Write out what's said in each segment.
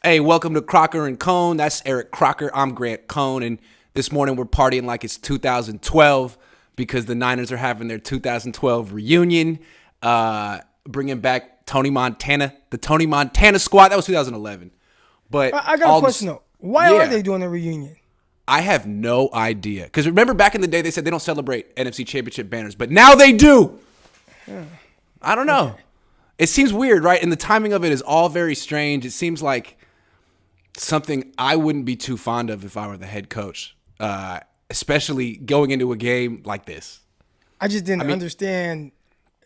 Hey, welcome to Crocker and Cohn. That's Eric Crocker. I'm Grant Cohn, and this morning we're partying like it's 2012 because the Niners are having their 2012 reunion, bringing back Tony Montana, the Tony Montana squad. That was 2011. But I got a question though. Why are they doing a reunion? I have no idea. Because remember back in the day they said they don't celebrate NFC Championship banners, but now they do. I don't know. Okay. It seems weird, right? And the timing of it is all very strange. It seems like something I wouldn't be too fond of if I were the head coach, especially going into a game like this. I just didn't understand.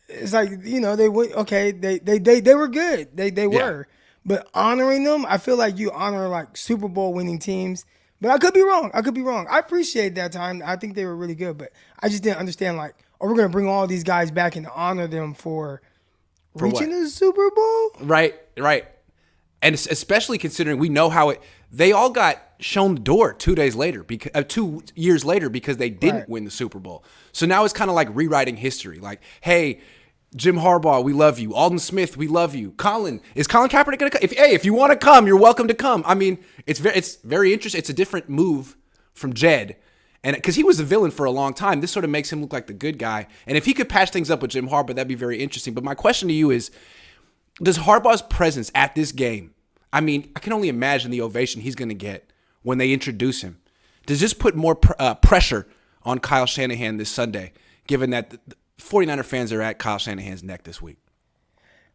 It's like, they went okay. They were good. They were, but honoring them, I feel like you honor like Super Bowl winning teams. But I could be wrong. I appreciate that time. I think they were really good, but I just didn't understand like, are we gonna bring all these guys back and honor them for reaching the Super Bowl? Right. And especially considering we know how they all got shown the door 2 days later, 2 years later, because they didn't win the Super Bowl. So now it's kind of like rewriting history. Like, hey, Jim Harbaugh, we love you. Alden Smith, we love you. Is Colin Kaepernick going to come? If you want to come, you're welcome to come. I mean, it's very interesting. It's a different move from Jed. And because he was a villain for a long time, this sort of makes him look like the good guy. And if he could patch things up with Jim Harbaugh, that'd be very interesting. But my question to you is, does Harbaugh's presence at this game, I mean, I can only imagine the ovation he's going to get when they introduce him. Does this put more pressure on Kyle Shanahan this Sunday, given that the 49er fans are at Kyle Shanahan's neck this week?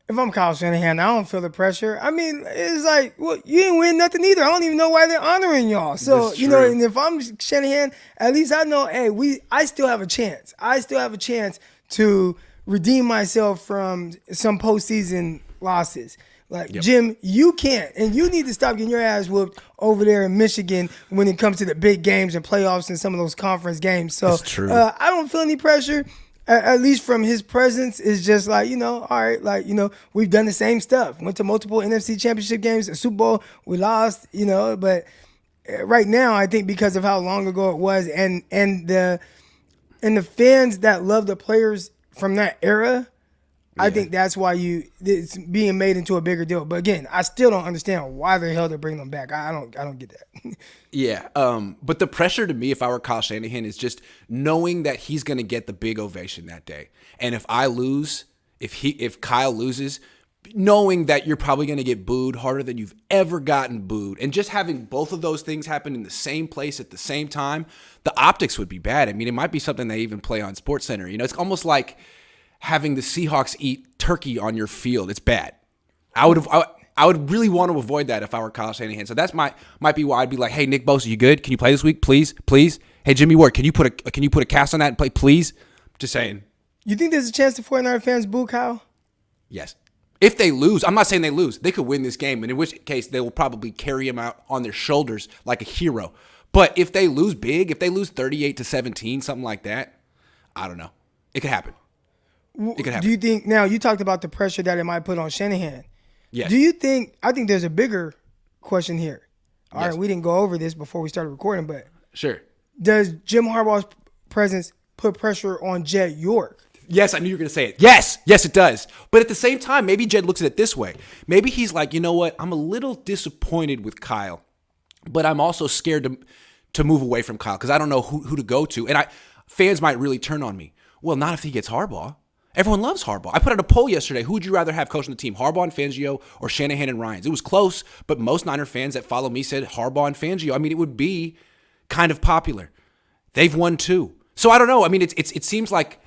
If I'm Kyle Shanahan, I don't feel the pressure. I mean, it's like, well, you didn't win nothing either. I don't even know why they're honoring y'all. So, and if I'm Shanahan, at least I know, hey, I still have a chance. I still have a chance to redeem myself from some postseason losses. Like, Jim, you can't. And you need to stop getting your ass whooped over there in Michigan when it comes to the big games and playoffs and some of those conference games. So that's true. I don't feel any pressure. At least from his presence, is just like, all right, like, we've done the same stuff. Went to multiple NFC championship games, a Super Bowl, we lost, but right now, I think because of how long ago it was and the fans that love the players from that era, I think that's why it's being made into a bigger deal. But again, I still don't understand why the hell they're bringing them back. I don't get that. Yeah. But the pressure to me, if I were Kyle Shanahan, is just knowing that he's going to get the big ovation that day. And if I lose, if Kyle loses, knowing that you're probably going to get booed harder than you've ever gotten booed, and just having both of those things happen in the same place at the same time, the optics would be bad. I mean, it might be something they even play on SportsCenter. It's almost like having the Seahawks eat turkey on your field. It's bad. I would really want to avoid that if I were Kyle Shanahan. So that's might be why I'd be like, hey, Nick Bosa, you good? Can you play this week, please? Hey, Jimmy Ward, can you put a cast on that and play, please? Just saying. You think there's a chance the 49er fans boo Kyle? Yes. If they lose, I'm not saying they lose. They could win this game, and in which case they will probably carry him out on their shoulders like a hero. But if they lose big, if they lose 38-17, something like that, I don't know. It could happen. Do you think, now you talked about the pressure that it might put on Shanahan. Yes. Do you think, I think there's a bigger question here. All right, we didn't go over this before we started recording, but sure. Does Jim Harbaugh's presence put pressure on Jed York? Yes, I knew you were going to say it. Yes, it does. But at the same time, maybe Jed looks at it this way. Maybe he's like, you know what? I'm a little disappointed with Kyle, but I'm also scared to move away from Kyle because I don't know who to go to. And fans might really turn on me. Well, not if he gets Harbaugh. Everyone loves Harbaugh. I put out a poll yesterday. Who would you rather have coaching the team, Harbaugh and Fangio or Shanahan and Ryans? It was close, but most Niner fans that follow me said Harbaugh and Fangio. I mean, it would be kind of popular. They've won 2. So I don't know. I mean, it seems like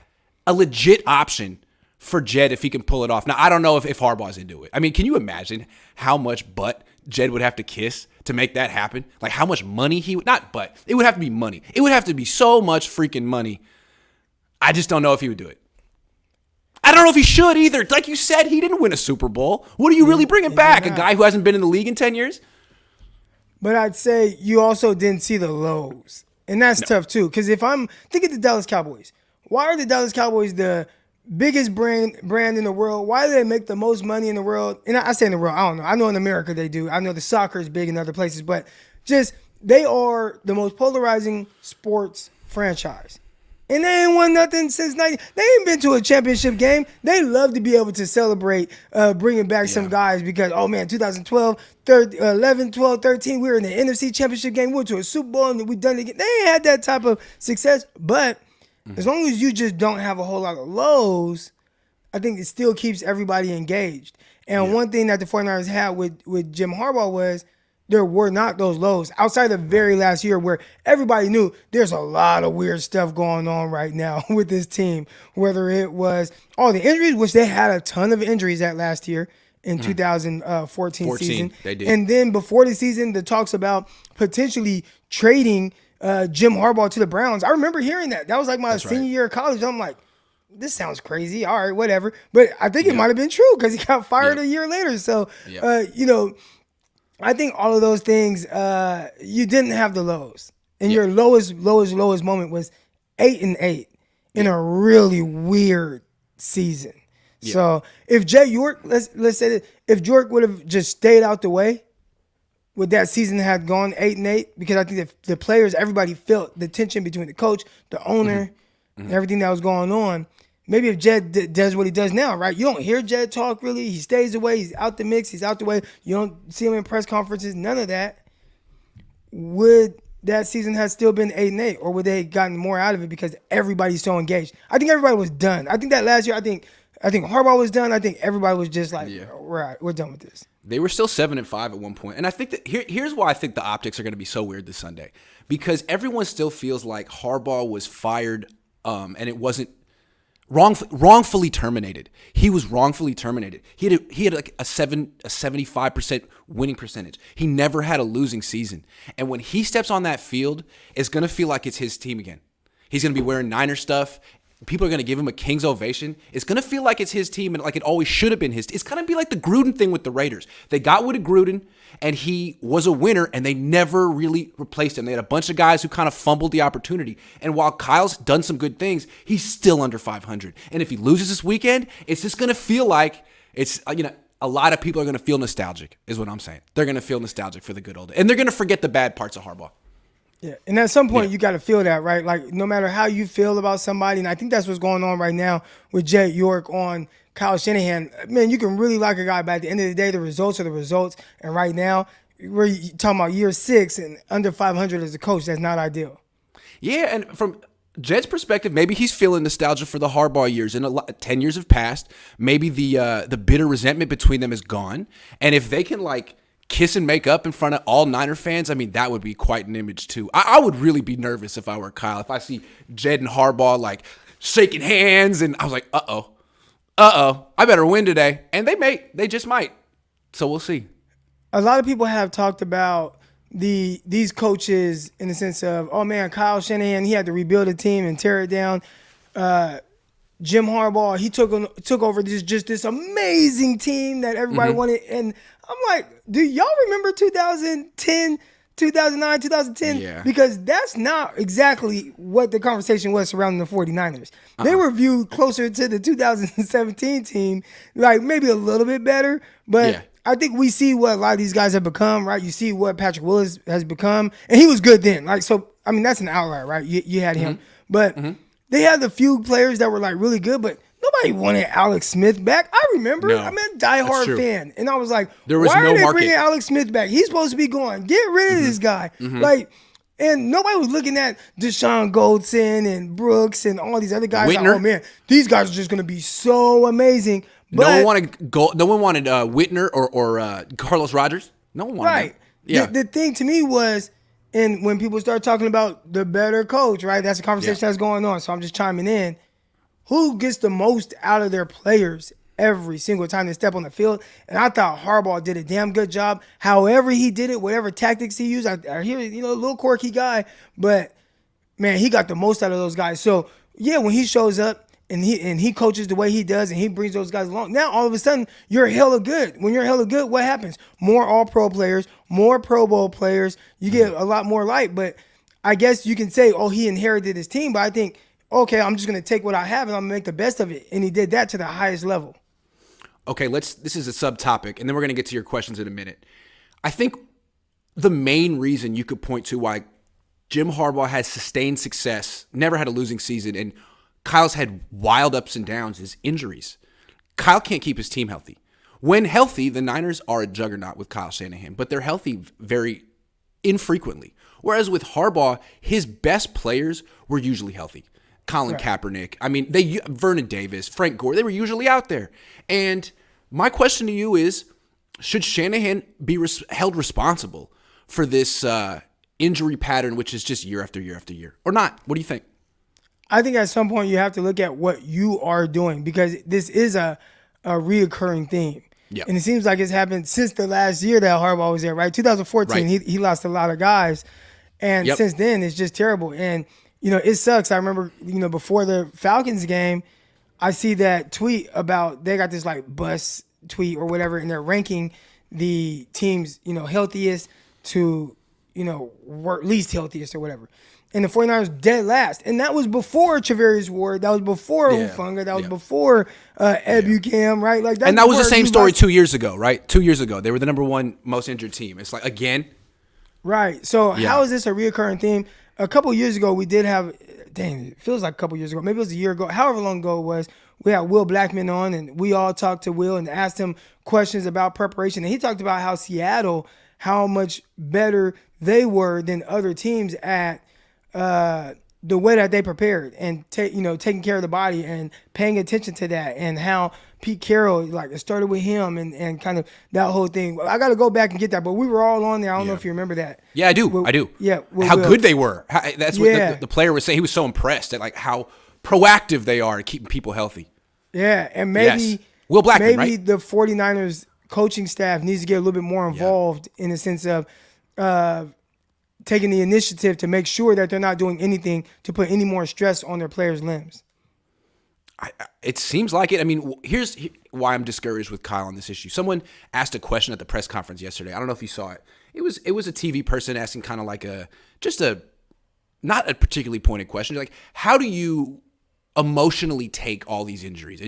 a legit option for Jed if he can pull it off. Now, I don't know if Harbaugh's into it. I mean, can you imagine how much butt Jed would have to kiss to make that happen? Like how much money he would, not butt, it would have to be money. It would have to be so much freaking money. I just don't know if he would do it. I don't know if he should either. Like you said, he didn't win a Super Bowl. What are you really bringing back? A guy who hasn't been in the league in 10 years? But I'd say you also didn't see the lows. And that's tough too. Because think of the Dallas Cowboys. Why are the Dallas Cowboys the biggest brand in the world? Why do they make the most money in the world? And I say in the world, I don't know. I know in America they do. I know the soccer is big in other places. But just they are the most polarizing sports franchise. And they ain't won nothing since 90. They ain't been to a championship game. They love to be able to celebrate bringing back some guys because, oh, man, 2012, 11, 12, 13, we were in the NFC championship game. We went to a Super Bowl, and we done it again. They ain't had that type of success. But as long as you just don't have a whole lot of lows, I think it still keeps everybody engaged. And one thing that the 49ers had with Jim Harbaugh was there were not those lows outside the very last year where everybody knew there's a lot of weird stuff going on right now with this team, whether it was all the injuries, which they had a ton of injuries that last year in 2014 season. They did. And then before the season, the talks about potentially trading Jim Harbaugh to the Browns. I remember hearing that. That was like my senior year of college. I'm like, this sounds crazy. All right, whatever. But I think it might have been true because he got fired a year later. So, I think all of those things, you didn't have the lows. And your lowest moment was 8-8 in a really weird season. Yeah. So if Jay York, let's say that if York would have just stayed out the way, would that season have gone 8-8? Because I think that the players, everybody felt the tension between the coach, the owner, and everything that was going on. Maybe if Jed does what he does now, right? You don't hear Jed talk really. He stays away. He's out the mix. He's out the way. You don't see him in press conferences. None of that. Would that season have still been 8-8, or would they have gotten more out of it because everybody's so engaged? I think everybody was done. I think that last year, I think Harbaugh was done. I think everybody was just like, right, we're done with this. They were still 7-5 at one point. And I think that here's why I think the optics are going to be so weird this Sunday. Because everyone still feels like Harbaugh was fired and it wasn't wrongfully terminated. He was wrongfully terminated. He had like a 75% winning percentage. He never had a losing season. And when he steps on that field, it's going to feel like it's his team again. He's going to be wearing Niner stuff. People are going to give him a King's ovation. It's going to feel like it's his team and like it always should have been his. It's going to be like the Gruden thing with the Raiders. They got rid of Gruden, and he was a winner, and they never really replaced him. They had a bunch of guys who kind of fumbled the opportunity. And while Kyle's done some good things, he's still under 500. And if he loses this weekend, it's just going to feel like it's, a lot of people are going to feel nostalgic, is what I'm saying. They're going to feel nostalgic for the good old days. And they're going to forget the bad parts of Harbaugh. Yeah, and at some point you got to feel that, right? Like no matter how you feel about somebody, and I think that's what's going on right now with Jed York on Kyle Shanahan. Man, you can really like a guy, but at the end of the day, the results are the results. And right now, we're talking about year 6 and under 500 as a coach. That's not ideal. Yeah, and from Jed's perspective, maybe he's feeling nostalgia for the Harbaugh years. And 10 years have passed. Maybe the bitter resentment between them is gone. And if they can kiss and make up in front of all Niner fans, I mean, that would be quite an image too. I would really be nervous if I were Kyle. If I see Jed and Harbaugh shaking hands and I was like, uh-oh, I better win today. And they just might. So we'll see. A lot of people have talked about these coaches in the sense of, oh man, Kyle Shanahan, he had to rebuild a team and tear it down. Jim Harbaugh, he took over this amazing team that everybody wanted. And I'm like, do y'all remember 2010, 2009, 2010? Yeah. Because that's not exactly what the conversation was surrounding the 49ers. They were viewed closer to the 2017 team, maybe a little bit better. But I think we see what a lot of these guys have become, right? You see what Patrick Willis has become. And he was good then. That's an outlier, right? You had him. But they had a few players that were really good, but nobody wanted Alex Smith back. I remember. No, I'm a diehard fan. And I was like, why are they bringing Alex Smith back? He's supposed to be gone. Get rid of this guy. And nobody was looking at Deshaun Goldson and Brooks and all these other guys. Whitner. Oh, man, these guys are just going to be so amazing. But no one wanted Whitner or Carlos Rogers. No one wanted right. Yeah. The thing to me was, and when people start talking about the better coach, right, that's a conversation that's going on. So I'm just chiming in. Who gets the most out of their players every single time they step on the field? And I thought Harbaugh did a damn good job. However he did it, whatever tactics he used, I hear, a little quirky guy, but man, he got the most out of those guys. So yeah, when he shows up and he coaches the way he does and he brings those guys along, now all of a sudden you're hella good. When you're hella good, what happens? More all-pro players, more Pro Bowl players. You get a lot more light. But I guess you can say, oh, he inherited his team, but I think, okay, I'm just going to take what I have and I'm going to make the best of it. And he did that to the highest level. Okay, this is a subtopic, and then we're going to get to your questions in a minute. I think the main reason you could point to why Jim Harbaugh has sustained success, never had a losing season, and Kyle's had wild ups and downs is injuries. Kyle can't keep his team healthy. When healthy, the Niners are a juggernaut with Kyle Shanahan, but they're healthy very infrequently. Whereas with Harbaugh, his best players were usually healthy. Colin Kaepernick, I mean, Vernon Davis, Frank Gore, they were usually out there. And my question to you is, should Shanahan be held responsible for this injury pattern, which is just year after year after year, or not? What do you think? I think at some point you have to look at what you are doing, because this is a reoccurring theme. Yep. And it seems like it's happened since the last year that Harbaugh was there, right? 2014, he lost a lot of guys. And since then, it's just terrible. And, it sucks. I remember, before the Falcons game, I see that tweet about they got this like bus tweet or whatever, and they're ranking the teams, healthiest to, least healthiest or whatever. And the 49ers dead last. And that was before Travarius Ward. That was before Hufanga. That was before Ed Bucam, right? Like that. And that was the same story 2 years ago, right? 2 years ago. They were the number one most injured team. It's like, again. Right. So how is this a reoccurring theme? A couple years ago, we did have, it feels like a couple years ago. Maybe it was a year ago. However long ago it was, we had Will Blackman on, and we all talked to Will and asked him questions about preparation. And he talked about how Seattle, how much better they were than other teams at the way that they prepared and taking care of the body and paying attention to that, and how Pete Carroll, like, it started with him and kind of that whole thing. I got to go back and get that, but we were all on there. I don't know if you remember that. Yeah, I do. I do. Yeah. How good they were. That's what the player was saying. He was so impressed at like how proactive they are at keeping people healthy. Yeah, and maybe Will Blackman, maybe right? the 49ers coaching staff needs to get a little bit more involved in the sense of taking the initiative to make sure that they're not doing anything to put any more stress on their players' limbs. It seems like it. I mean, here's why I'm discouraged with Kyle on this issue. Someone asked a question at the press conference yesterday. I don't know if you saw it. It was a TV person asking kind of like not a particularly pointed question. Like, how do you emotionally take all these injuries?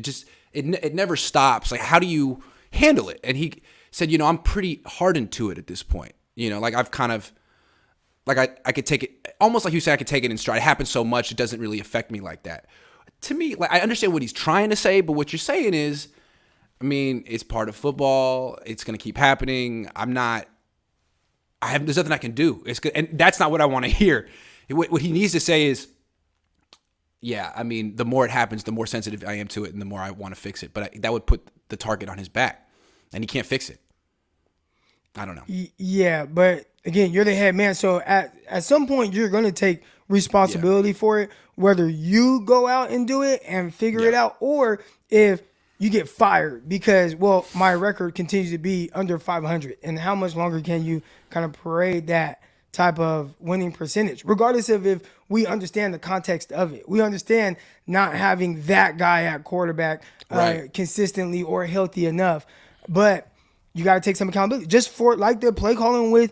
It never stops. Like, how do you handle it? And he said, I'm pretty hardened to it at this point. Like I've kind of, like I could take it, almost like you said, I could take it in stride. It happens so much, it doesn't really affect me like that. To me, like, I understand what he's trying to say, but what you're saying is, I mean, it's part of football. It's going to keep happening. There's nothing I can do. It's good. And that's not what I want to hear. What he needs to say is, I mean, the more it happens, the more sensitive I am to it and the more I want to fix it. But that would put the target on his back, and he can't fix it. I don't know. Yeah, but again, you're the head man. So at some point, you're going to take responsibility for it, whether you go out and do it and figure it out, or if you get fired because, my record continues to be under 500. And how much longer can you kind of parade that type of winning percentage, regardless of if we understand the context of it. We understand not having that guy at quarterback consistently or healthy enough, but you got to take some accountability just for like the play calling with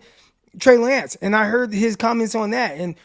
Trey Lance. And I heard his comments on that. And,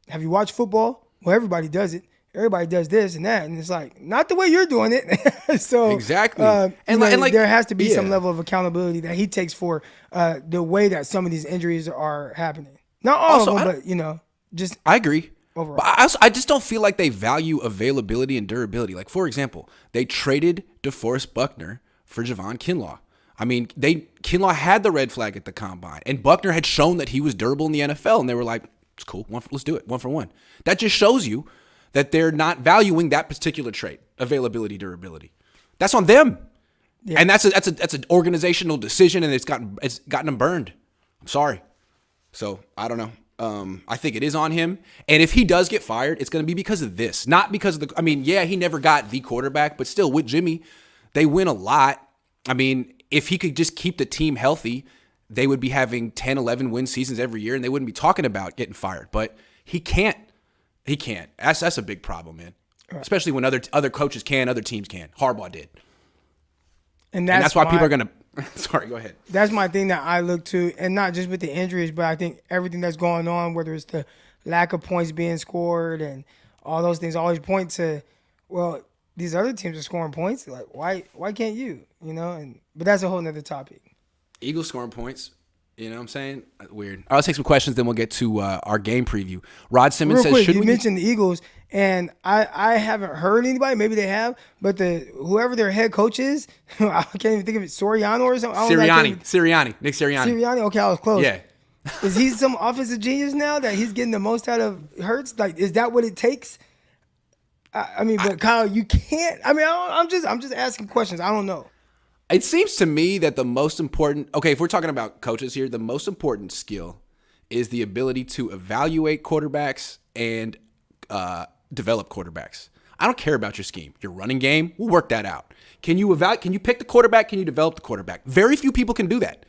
have you watched football? Well, everybody does it. Everybody does this and that. And it's like, not the way you're doing it. So exactly. And there has to be some level of accountability that he takes for the way that some of these injuries are happening. Not all of them, but, just I agree. Overall. But I just don't feel like they value availability and durability. Like, for example, they traded DeForest Buckner for Javon Kinlaw. I mean, Kinlaw had the red flag at the combine, and Buckner had shown that he was durable in the NFL, and they were like, it's cool, let's do it, 1 for 1. That just shows you that they're not valuing that particular trait, availability, durability. That's on them, and that's an organizational decision, and it's gotten them burned. I'm sorry. So I don't know. I think it is on him, and if he does get fired, it's going to be because of this, not because of he never got the quarterback, but still with Jimmy, they win a lot. I mean, if he could just keep the team healthy, they would be having 10, 11 win seasons every year, and they wouldn't be talking about getting fired. But he can't. He can't. That's a big problem, man. Right. Especially when other coaches can, other teams can. Harbaugh did. And that's why people are going to – sorry, go ahead. That's my thing that I look to, and not just with the injuries, but I think everything that's going on, whether it's the lack of points being scored and all those things, always point to, these other teams are scoring points. Like, why can't you? But that's a whole nother topic. Eagles scoring points. You know what I'm saying? Weird. All right, let's take some questions, then we'll get to our game preview. Rod Simmons Real says, quick, should you we mentioned the Eagles, and I haven't heard anybody. Maybe they have, but whoever their head coach is, I can't even think of it. Soriano or something. Sirianni. Nick Sirianni. Sirianni. Okay, I was close. Yeah. Is he some offensive genius now that he's getting the most out of Hurts? Like, is that what it takes? I mean, but Kyle, you can't. I mean, I'm just asking questions. I don't know. It seems to me that the most important, okay, if we're talking about coaches here, the most important skill is the ability to evaluate quarterbacks and develop quarterbacks. I don't care about your scheme. Your running game, we'll work that out. Can you pick the quarterback? Can you develop the quarterback? Very few people can do that.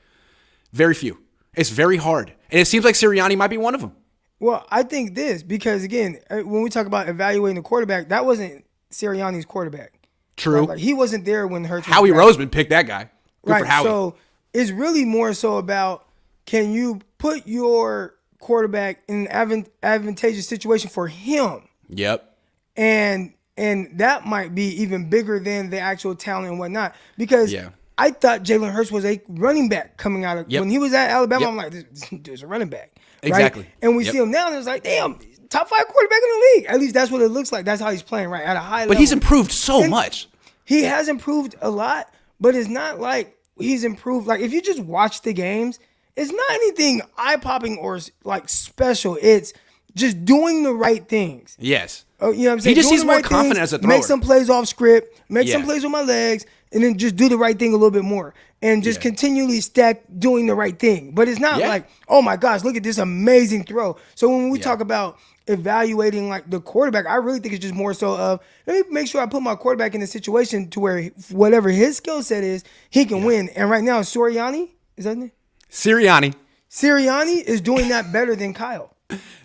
Very few. It's very hard. And it seems like Sirianni might be one of them. Well, I think this, because again, when we talk about evaluating the quarterback, that wasn't Sirianni's quarterback. True. Right? Like, he wasn't there when Hurts was Howie back. Roseman picked that guy. Good Right. for Howie. So it's really more so about, can you put your quarterback in an advantageous situation for him? Yep. And that might be even bigger than the actual talent and whatnot. Because Yeah. I thought Jalen Hurts was a running back coming out of when he was at Alabama. Yep. I'm like, this dude's a running back. Exactly. Right? And we Yep. see him now, and it's like, damn, top 5 quarterback in the league. At least that's what it looks like. That's how he's playing, right? At a high level. But he's improved so much. He has improved a lot, but it's not like he's improved. Like, if you just watch the games, it's not anything eye-popping or like special. It's just doing the right things. Yes. You know what I'm saying? He just Doing seems the more right confident things, as a thrower. Make some plays off script, make some Yeah. plays with my legs, and then just do the right thing a little bit more. And just continually stack doing the right thing. But it's not like, oh my gosh, look at this amazing throw. So when we talk about evaluating like the quarterback, I really think it's just more so of, let me make sure I put my quarterback in a situation to where whatever his skill set is, he can win. And right now, Sirianni, is that his name? Sirianni is doing that better than Kyle.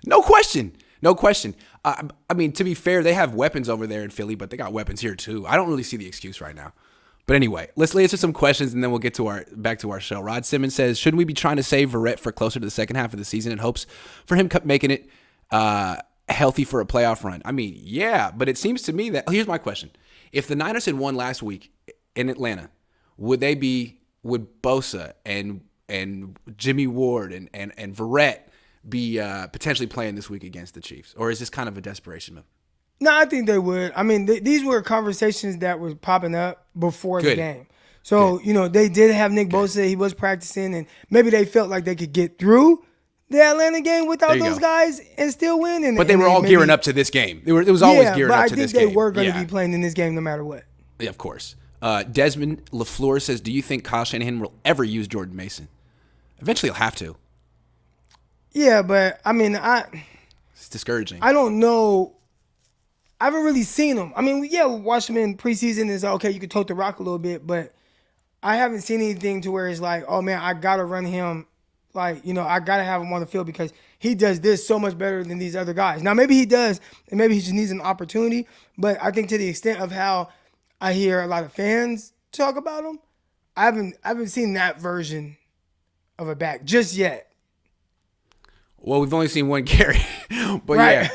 No question. No question. I mean, to be fair, they have weapons over there in Philly, but they got weapons here too. I don't really see the excuse right now. But anyway, let's answer some questions and then we'll get to back to our show. Rod Simmons says, shouldn't we be trying to save Verrett for closer to the second half of the season in hopes for him making it healthy for a playoff run? I mean, yeah, but it seems to me that, here's my question. If the Niners had won last week in Atlanta, would Bosa and Jimmy Ward and Verrett be potentially playing this week against the Chiefs? Or is this kind of a desperation move? No, I think they would. I mean, these were conversations that were popping up before the game. So, they did have Nick Bosa. He was practicing, and maybe they felt like they could get through the Atlanta game without those guys and still win. But they were all gearing up to this game. It was always gearing up to this game. I think they were going to be playing in this game no matter what. Yeah, of course. Desmond LaFleur says, do you think Kyle Shanahan will ever use Jordan Mason? Eventually he'll have to. Yeah, but, I mean, it's discouraging. I don't know. I haven't really seen him. I mean, we watched him in preseason. It's okay, you could tote the rock a little bit, but I haven't seen anything to where it's like, oh man, I gotta run him. Like, I gotta have him on the field because he does this so much better than these other guys. Now, maybe he does, and maybe he just needs an opportunity. But I think to the extent of how I hear a lot of fans talk about him, I haven't seen that version of a back just yet. Well, we've only seen one carry, but right.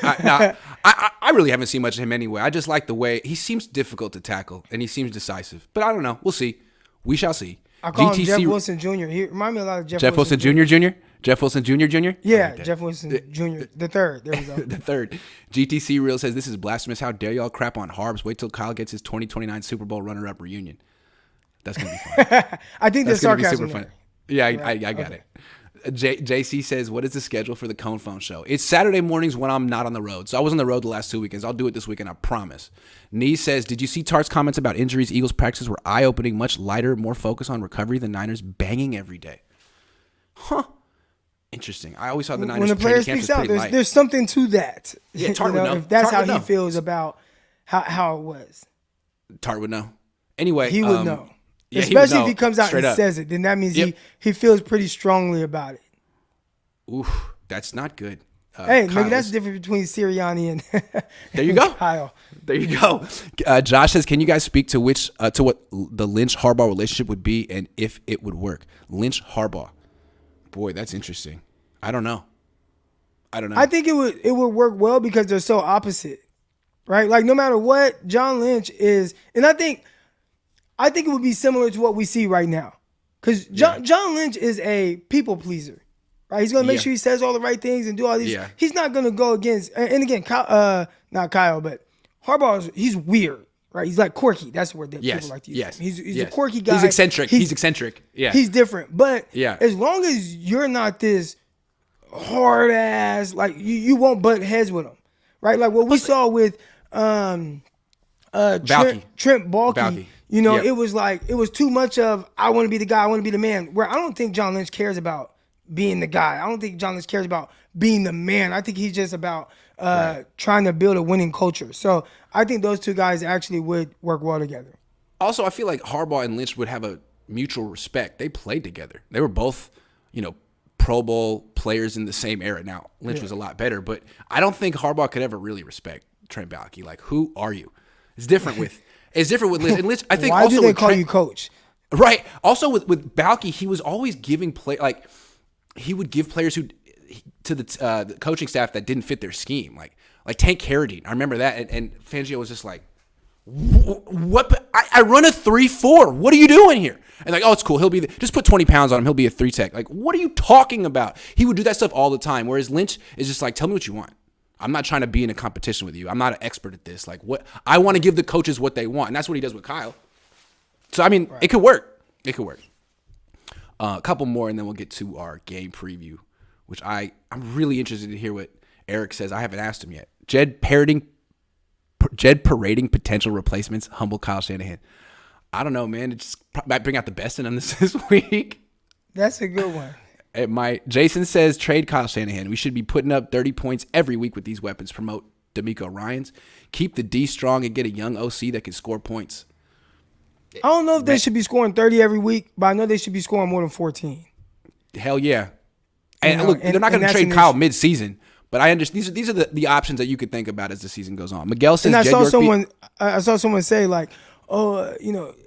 I really haven't seen much of him anyway. I just like the way he seems difficult to tackle and he seems decisive. But I don't know. We'll see. We shall see. I call him Jeff Wilson Jr. He reminds me a lot of Jeff Wilson Jr. Jr. Jeff Wilson Jr. Jr. Yeah, Jeff Wilson Jr. The third. There we go. The third. GTC Real says, this is blasphemous. How dare y'all crap on Harbs? Wait till Kyle gets his 2029 Super Bowl runner-up reunion. That's going to be fun. I think that's sarcasm. Super fun. Yeah, I got it. JC says, what is the schedule for the Cohn Phone Show? It's Saturday mornings when I'm not on the road. So I was on the road the last 2 weekends. I'll do it this weekend, I promise. Nee says, did you see Tart's comments about injuries? Eagles practices were eye-opening, much lighter, more focus on recovery than Niners banging every day. Huh. Interesting. I always thought the Niners when the player speaks out, there's something to that. Yeah, Tart would know. If that's Tart how would he feels about how it was. Tart would know. Anyway. He would know. Yeah, especially if he comes out and up. says it, then that means he feels pretty strongly about it. Oof, that's not good. Hey, maybe that's the difference between Sirianni and there you go. Kyle. There you go. Josh says, can you guys speak to what the Lynch-Harbaugh relationship would be and if it would work? Lynch-Harbaugh. Boy, that's interesting. I don't know. I think it would work well because they're so opposite, right? Like no matter what, John Lynch is, and I think it would be similar to what we see right now. Because John Lynch is a people pleaser, right? He's gonna make sure he says all the right things and do all these. Yeah. He's not gonna go against. And again, not Kyle, but Harbaugh. He's weird, right? He's like quirky. That's the word that people like to use. Yes. He's a quirky guy. He's eccentric. He's eccentric. Yeah. He's different, but Yeah. as long as you're not this hard ass, like you won't butt heads with him, right? Like what we saw with Trent Baalke. You know, it was too much of I want to be the guy, I want to be the man. Where I don't think John Lynch cares about being the guy. I don't think John Lynch cares about being the man. I think he's just about trying to build a winning culture. So I think those two guys actually would work well together. Also, I feel like Harbaugh and Lynch would have a mutual respect. They played together. They were both, Pro Bowl players in the same era. Now, Lynch was a lot better, but I don't think Harbaugh could ever really respect Trent Baalke. Like, who are you? It's different with Lynch. And Lynch, I think Why also do they with call Trent, you coach? Right. Also with Baalke, he was always giving he would give players to the coaching staff that didn't fit their scheme. Like Tank Carradine. I remember that. And Fangio was just like, what? I run a 3-4. What are you doing here? And like, oh, it's cool. Just put 20 pounds on him. He'll be a 3-tech. Like, what are you talking about? He would do that stuff all the time. Whereas Lynch is just like, tell me what you want. I'm not trying to be in a competition with you. I'm not an expert at this. Like, what I want to give the coaches what they want, and that's what he does with Kyle. So I mean, It could work. It could work. A couple more, and then we'll get to our game preview, which I'm really interested to hear what Eric says. I haven't asked him yet. Jed parading potential replacements. Humble Kyle Shanahan. I don't know, man. It just might bring out the best in him this week. That's a good one. It might. Jason says trade Kyle Shanahan. We should be putting up 30 points every week with these weapons. Promote D'Amico Ryans. Keep the D strong and get a young OC that can score points. I don't know if they should be scoring 30 every week, but I know they should be scoring more than 14. Hell yeah. And look, they're not going to trade Kyle mid-season, but I understand these are the options that you could think about as the season goes on. Miguel says, and I saw someone say like, oh,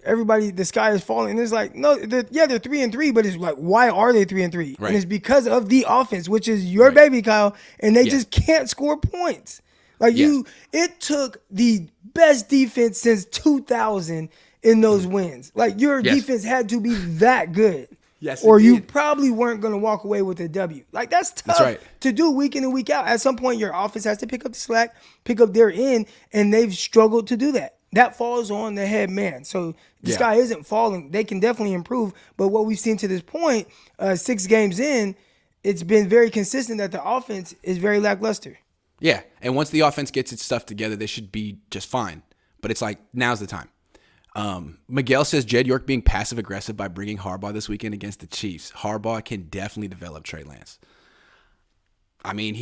everybody, the sky is falling. And it's like, no, they're 3-3, but it's like, why are they 3-3? Right. And it's because of the offense, which is your baby, Kyle, and they just can't score points. Like it took the best defense since 2000 in those wins. Like your defense had to be that good. Yes, or you probably weren't going to walk away with a W. Like that's tough to do week in and week out. At some point, your offense has to pick up the slack, pick up their end, and they've struggled to do that. That falls on the head man. So the sky isn't falling. They can definitely improve. But what we've seen to this point, 6 games in, it's been very consistent that the offense is very lackluster. Yeah, and once the offense gets its stuff together, they should be just fine. But it's like, now's the time. Miguel says Jed York being passive-aggressive by bringing Harbaugh this weekend against the Chiefs. Harbaugh can definitely develop Trey Lance. I mean,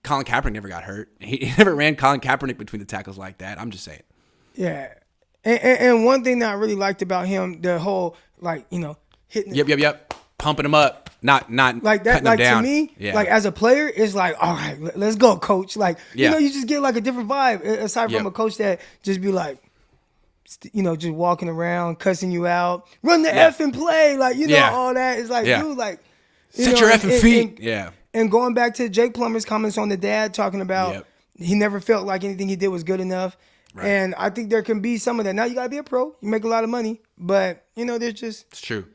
Colin Kaepernick never got hurt. He never ran Colin Kaepernick between the tackles like that. I'm just saying. Yeah. And one thing that I really liked about him, the whole, hitting. Yep. Pumping him up. Not like that. Cutting Like him down. to me, like as a player, it's like, all right, let's go, coach. Like, you just get like a different vibe aside from a coach that just be like, just walking around, cussing you out, run the effing play. Like, all that. It's like, dude, like, set your effing feet. And going back to Jake Plummer's comments on the dad talking about he never felt like anything he did was good enough. Right. And I think there can be some of that. Now you got to be a pro. You make a lot of money. But, there's just. It's true.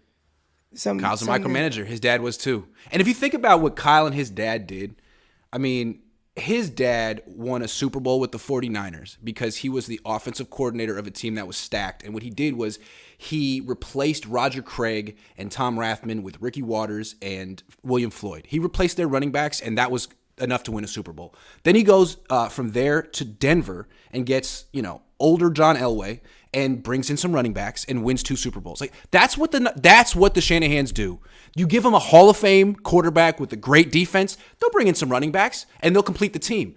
Kyle's Kyle's a micromanager. His dad was too. And if you think about what Kyle and his dad did, I mean, his dad won a Super Bowl with the 49ers because he was the offensive coordinator of a team that was stacked. And what he did was he replaced Roger Craig and Tom Rathman with Ricky Waters and William Floyd. He replaced their running backs, and that was enough to win a Super Bowl. Then he goes from there to Denver and gets, older John Elway and brings in some running backs and wins 2 Super Bowls. Like that's what the Shanahans do. You give them a Hall of Fame quarterback with a great defense, they'll bring in some running backs and they'll complete the team.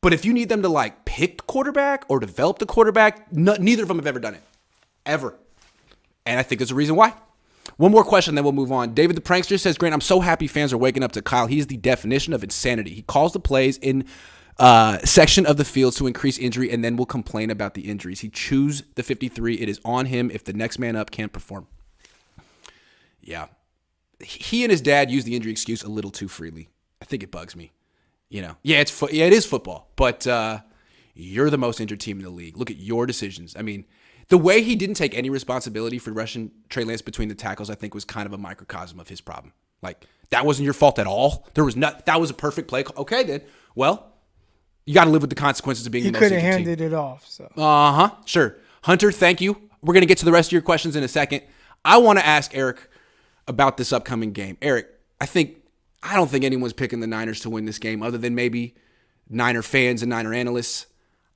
But if you need them to pick the quarterback or develop the quarterback, neither of them have ever done it. Ever. And I think there's a reason why. One more question, then we'll move on. David the Prankster says, Grant, I'm so happy fans are waking up to Kyle. He is the definition of insanity. He calls the plays in section of the field to increase injury and then will complain about the injuries. He chews the 53. It is on him if the next man up can't perform. Yeah. He and his dad use the injury excuse a little too freely. I think it bugs me. Yeah, it is football, but you're the most injured team in the league. Look at your decisions. I mean, The way he didn't take any responsibility for rushing Trey Lance between the tackles, I think, was kind of a microcosm of his problem. Like, that wasn't your fault at all. That was a perfect play. Okay, then. Well, you got to live with the consequences of being the most injured team. He could have handed it off. So. Sure. Hunter, thank you. We're going to get to the rest of your questions in a second. I want to ask Eric about this upcoming game. Eric, I don't think anyone's picking the Niners to win this game other than maybe Niner fans and Niner analysts.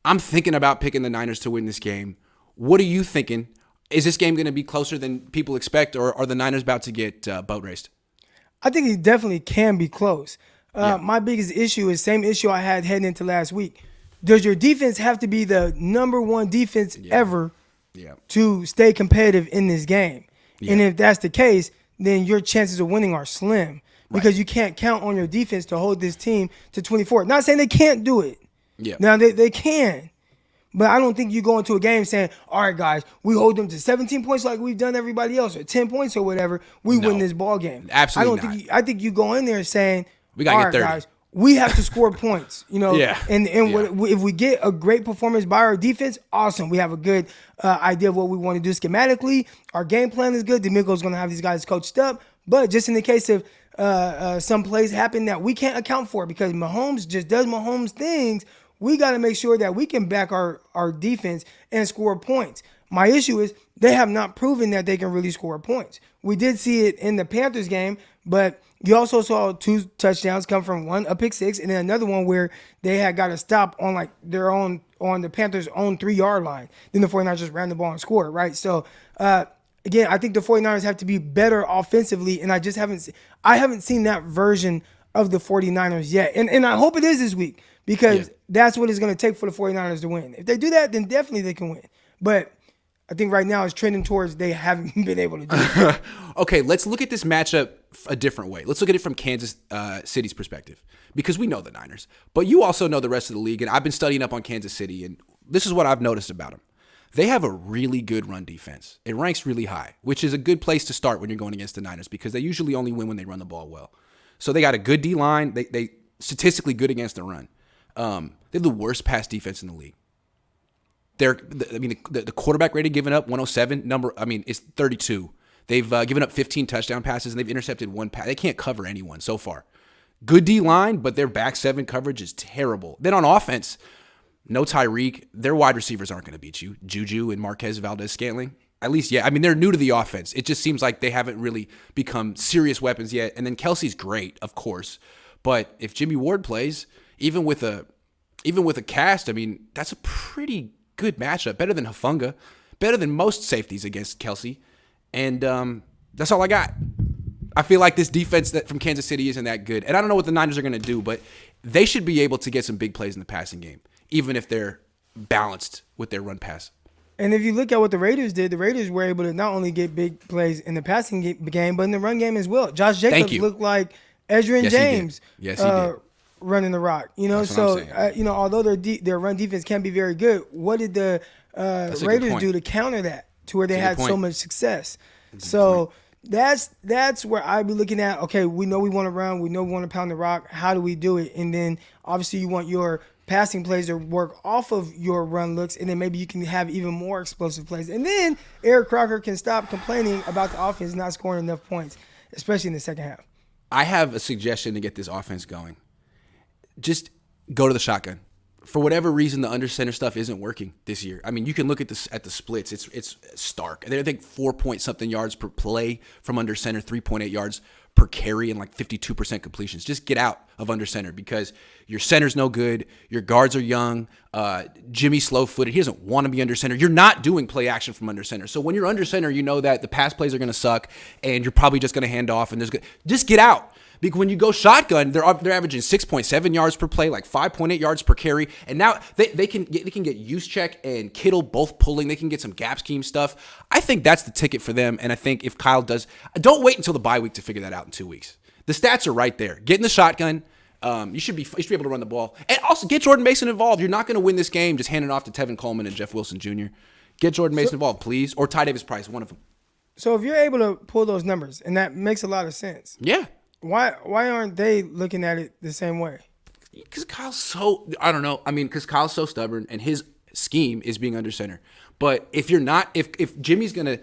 I'm thinking about picking the Niners to win this game. What are you thinking? Is this game going to be closer than people expect, or are the Niners about to get boat raced? I think it definitely can be close. My biggest issue is same issue I had heading into last week. Does your defense have to be the number one defense ever to stay competitive in this game? Yeah. And if that's the case, then your chances of winning are slim because you can't count on your defense to hold this team to 24. Not saying they can't do it. Yeah. Now, they can. But I don't think you go into a game saying, all right, guys, we hold them to 17 points like we've done everybody else, or 10 points or whatever. We win this ball game. Absolutely not. I think you go in there saying, we got to get 30. Guys, we have to score points. And if we get a great performance by our defense, awesome. We have a good idea of what we want to do schematically. Our game plan is good. DeMeco's going to have these guys coached up. But just in the case of some plays happen that we can't account for because Mahomes just does Mahomes things, we got to make sure that we can back our defense and score points. My issue is they have not proven that they can really score points. We did see it in the Panthers game, but you also saw 2 touchdowns come from a pick six, and then another one where they had got a stop on on the Panthers' own 3-yard line. Then the 49ers just ran the ball and scored, right? So, again, I think the 49ers have to be better offensively, and I haven't seen that version of the 49ers yet. And I hope it is this week. Because that's what it's going to take for the 49ers to win. If they do that, then definitely they can win. But I think right now it's trending towards they haven't been able to do it. Okay, let's look at this matchup a different way. Let's look at it from Kansas City's perspective. Because we know the Niners. But you also know the rest of the league. And I've been studying up on Kansas City. And this is what I've noticed about them. They have a really good run defense. It ranks really high, which is a good place to start when you're going against the Niners. Because they usually only win when they run the ball well. So they got a good D-line. They statistically good against the run. They have the worst pass defense in the league. The quarterback rating given up 107 is 32. They've given up 15 touchdown passes and they've intercepted 1 pass. They can't cover anyone so far. Good D line, but their back 7 coverage is terrible. Then on offense, no Tyreek. Their wide receivers aren't going to beat you. Juju and Marquez Valdez-Scantling. At least, they're new to the offense. It just seems like they haven't really become serious weapons yet. And then Kelsey's great, of course. But if Jimmy Ward plays, even with a cast, that's a pretty good matchup. Better than Hufanga. Better than most safeties against Kelsey. And that's all I got. I feel like this defense from Kansas City isn't that good. And I don't know what the Niners are going to do, but they should be able to get some big plays in the passing game, even if they're balanced with their run pass. And if you look at what the Raiders did, the Raiders were able to not only get big plays in the passing game, but in the run game as well. Josh Jacobs looked like Ezra and James. Yes, he did. Running the rock, although their run defense can be very good, what did the Raiders do to counter that to where they had so much success? So that's where I'd be looking at. Okay, we know we want to run, we know we want to pound the rock. How do we do it? And then obviously you want your passing plays to work off of your run looks, and then maybe you can have even more explosive plays. And then Eric Crocker can stop complaining about the offense not scoring enough points, especially in the second half. I have a suggestion to get this offense going. Just go to the shotgun. For whatever reason, the under center stuff isn't working this year. You can look at the splits. It's stark. They think 4-point-something yards per play from under center, 3.8 yards per carry, and like 52% completions. Just get out of under center because your center's no good. Your guards are young. Jimmy's slow-footed. He doesn't want to be under center. You're not doing play action from under center. So when you're under center, you know that the pass plays are going to suck, and you're probably just going to hand off. And just get out. Because when you go shotgun, they're averaging 6.7 yards per play, like 5.8 yards per carry, and now they can get Juszczyk and Kittle both pulling. They can get some gap scheme stuff. I think that's the ticket for them, and I think if Kyle does, don't wait until the bye week to figure that out in 2 weeks. The stats are right there. Get in the shotgun. You should be able to run the ball, and also get Jordan Mason involved. You're not going to win this game just handing it off to Tevin Coleman and Jeff Wilson Jr. Get Jordan Mason involved, please, or Ty Davis Price, one of them. So if you're able to pull those numbers, and that makes a lot of sense. Yeah. Why aren't they looking at it the same way? Because Kyle's so, I don't know. Because Kyle's so stubborn and his scheme is being under center. But if you're not, if Jimmy's gonna,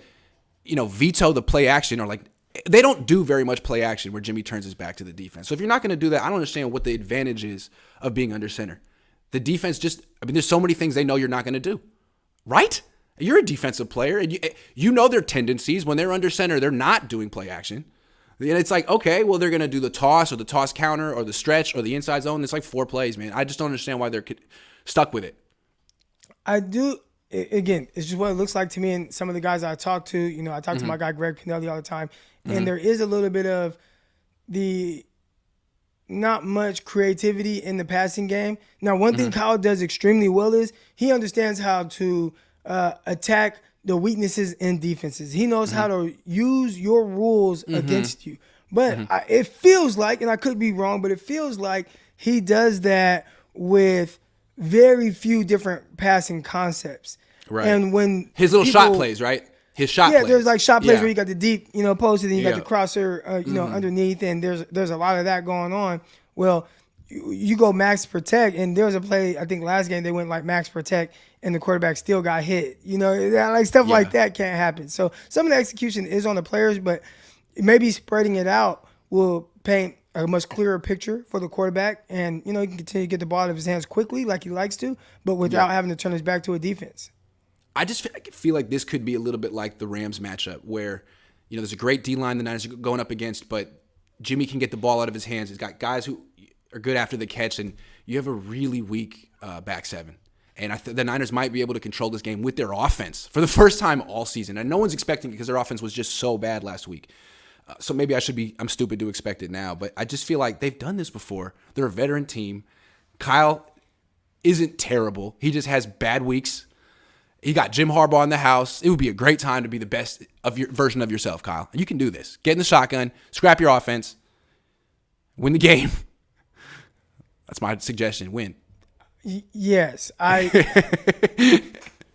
veto the play action or like they don't do very much play action where Jimmy turns his back to the defense. So if you're not gonna do that, I don't understand what the advantage is of being under center. The defense there's so many things they know you're not gonna do, right? You're a defensive player, and you know their tendencies. When they're under center, they're not doing play action. And it's like, okay, well, they're going to do the toss or the toss counter or the stretch or the inside zone. It's like 4 plays, man. I just don't understand why they're stuck with it. I do. Again, it's just what it looks like to me and some of the guys I talk to. I talk to my guy Greg Pinelli all the time, and there is a little bit of the not much creativity in the passing game. Now, one thing Kyle does extremely well is he understands how to attack the weaknesses in defenses. He knows how to use your rules against you. But it feels like, and I could be wrong, but it feels like he does that with very few different passing concepts. Right. And when his little shot plays, right? His shot plays. Yeah, there's like shot plays where you got the deep, post, and then you got the crosser, underneath, and there's a lot of that going on. Well, you go max protect, and there was a play, I think last game they went like max protect, and the quarterback still got hit. Like stuff like that can't happen. So some of the execution is on the players, but maybe spreading it out will paint a much clearer picture for the quarterback, and he can continue to get the ball out of his hands quickly like he likes to, but without having to turn his back to a defense. I just feel like this could be a little bit like the Rams matchup where, there's a great D-line the Niners are going up against, but Jimmy can get the ball out of his hands. He's got guys who are good after the catch, and you have a really weak back seven. And the Niners might be able to control this game with their offense for the first time all season. And no one's expecting it because their offense was just so bad last week. So maybe I'm stupid to expect it now. But I just feel like they've done this before. They're a veteran team. Kyle isn't terrible. He just has bad weeks. He got Jim Harbaugh in the house. It would be a great time to be the best of your version of yourself, Kyle. You can do this. Get in the shotgun, scrap your offense, win the game. That's my suggestion. Win. Yes, I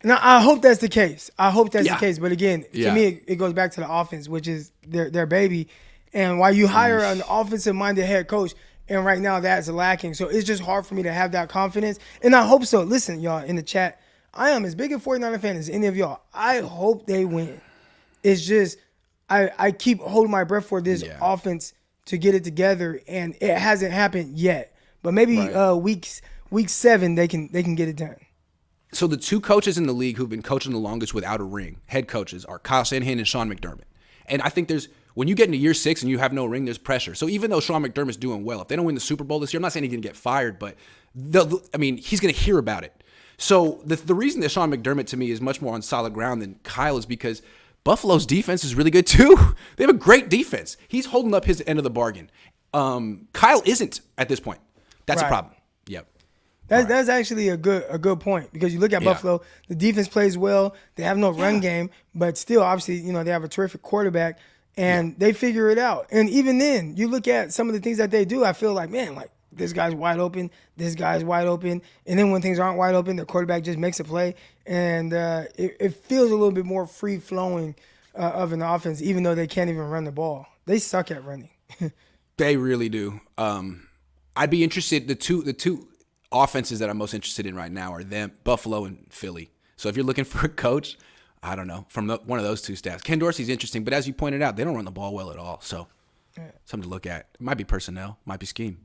hope that's the case. The case. But again, to me, it goes back to the offense, which is their baby. And while you hire an offensive-minded head coach, and right now that's lacking. So it's just hard for me to have that confidence. And I hope so. Listen, y'all, in the chat, I am as big a 49er fan as any of y'all. I hope they win. It's just I keep holding my breath for this offense to get it together, and it hasn't happened yet. But maybe week 7 they can get it done. So the 2 coaches in the league who've been coaching the longest without a ring, head coaches, are Kyle Shanahan and Sean McDermott. And I think when you get into year 6 and you have no ring, there's pressure. So even though Sean McDermott's doing well, if they don't win the Super Bowl this year, I'm not saying he's going to get fired, but he's going to hear about it. So the reason that Sean McDermott to me is much more on solid ground than Kyle is because Buffalo's defense is really good too. They have a great defense. He's holding up his end of the bargain. Kyle isn't at this point. That's a problem. Yep. That's actually a good point because you look at Buffalo, the defense plays well. They have no run game, but still, obviously, they have a terrific quarterback, and they figure it out. And even then, you look at some of the things that they do, I feel like, man, like this guy's wide open, this guy's wide open. And then when things aren't wide open, the quarterback just makes a play. And it feels a little bit more free-flowing of an offense, even though they can't even run the ball. They suck at running. They really do. I'd be interested. The two offenses that I'm most interested in right now are Buffalo and Philly. So if you're looking for a coach, I don't know, from one of those 2 staffs. Ken Dorsey's interesting, but as you pointed out, they don't run the ball well at all. So something to look at. It might be personnel, might be scheme.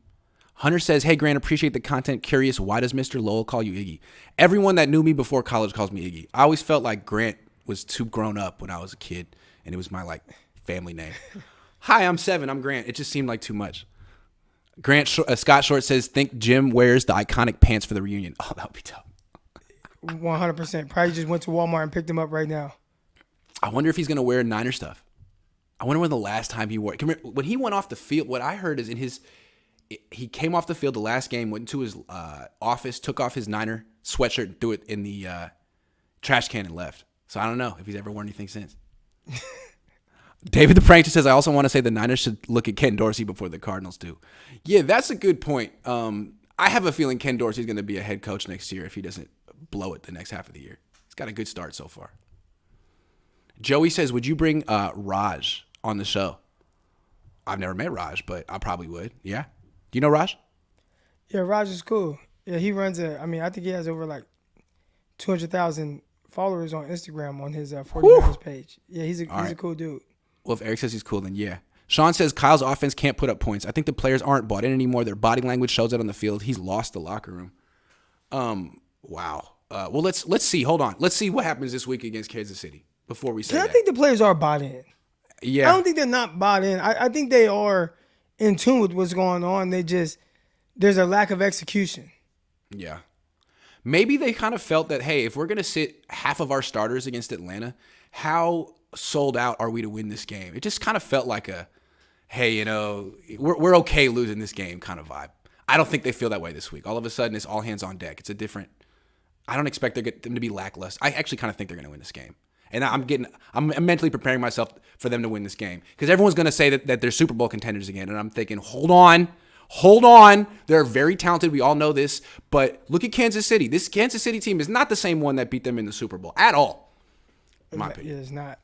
Hunter says, hey, Grant, appreciate the content. Curious, why does Mr. Lowell call you Iggy? Everyone that knew me before college calls me Iggy. I always felt like Grant was too grown up when I was a kid, and it was my family name. Hi, I'm 7. I'm Grant. It just seemed like too much. Scott Short says, think Jim wears the iconic pants for the reunion. Oh, that would be tough. 100%. Probably just went to Walmart and picked them up right now. I wonder if he's going to wear Niner stuff. I wonder when the last time he wore it. When he went off the field, what I heard is he came off the field the last game, went into his office, took off his Niner sweatshirt, and threw it in the trash can and left. So I don't know if he's ever worn anything since. David the Prankster says, I also want to say the Niners should look at Ken Dorsey before the Cardinals do. Yeah, that's a good point. I have a feeling Ken Dorsey's going to be a head coach next year if he doesn't blow it the next half of the year. He's got a good start so far. Joey says, would you bring Raj on the show? I've never met Raj, but I probably would. Yeah. Do you know Raj? Yeah, Raj is cool. Yeah, he runs I think he has over 200,000 followers on Instagram on his 49ers page. Yeah, he's a cool dude. Well, if Eric says he's cool, then yeah. Sean says Kyle's offense can't put up points. I think the players aren't bought in anymore. Their body language shows it on the field. He's lost the locker room. Wow. Well, let's see. Hold on. Let's see what happens this week against Kansas City before we say that. I think the players are bought in. Yeah. I don't think they're not bought in. I think they are in tune with what's going on. There's a lack of execution. Yeah. Maybe they kind of felt that, hey, if we're going to sit half of our starters against Atlanta, how sold out are we to win this game? It just kind of felt like a, hey, we're okay losing this game kind of vibe. I don't think they feel that way this week. All of a sudden, it's all hands on deck. It's a different – I don't expect them to be lackluster. I actually kind of think they're going to win this game. And I'm mentally preparing myself for them to win this game because everyone's going to say that they're Super Bowl contenders again. And I'm thinking, hold on. They're very talented. We all know this. But look at Kansas City. This Kansas City team is not the same one that beat them in the Super Bowl at all, in my opinion. Yeah, it's not.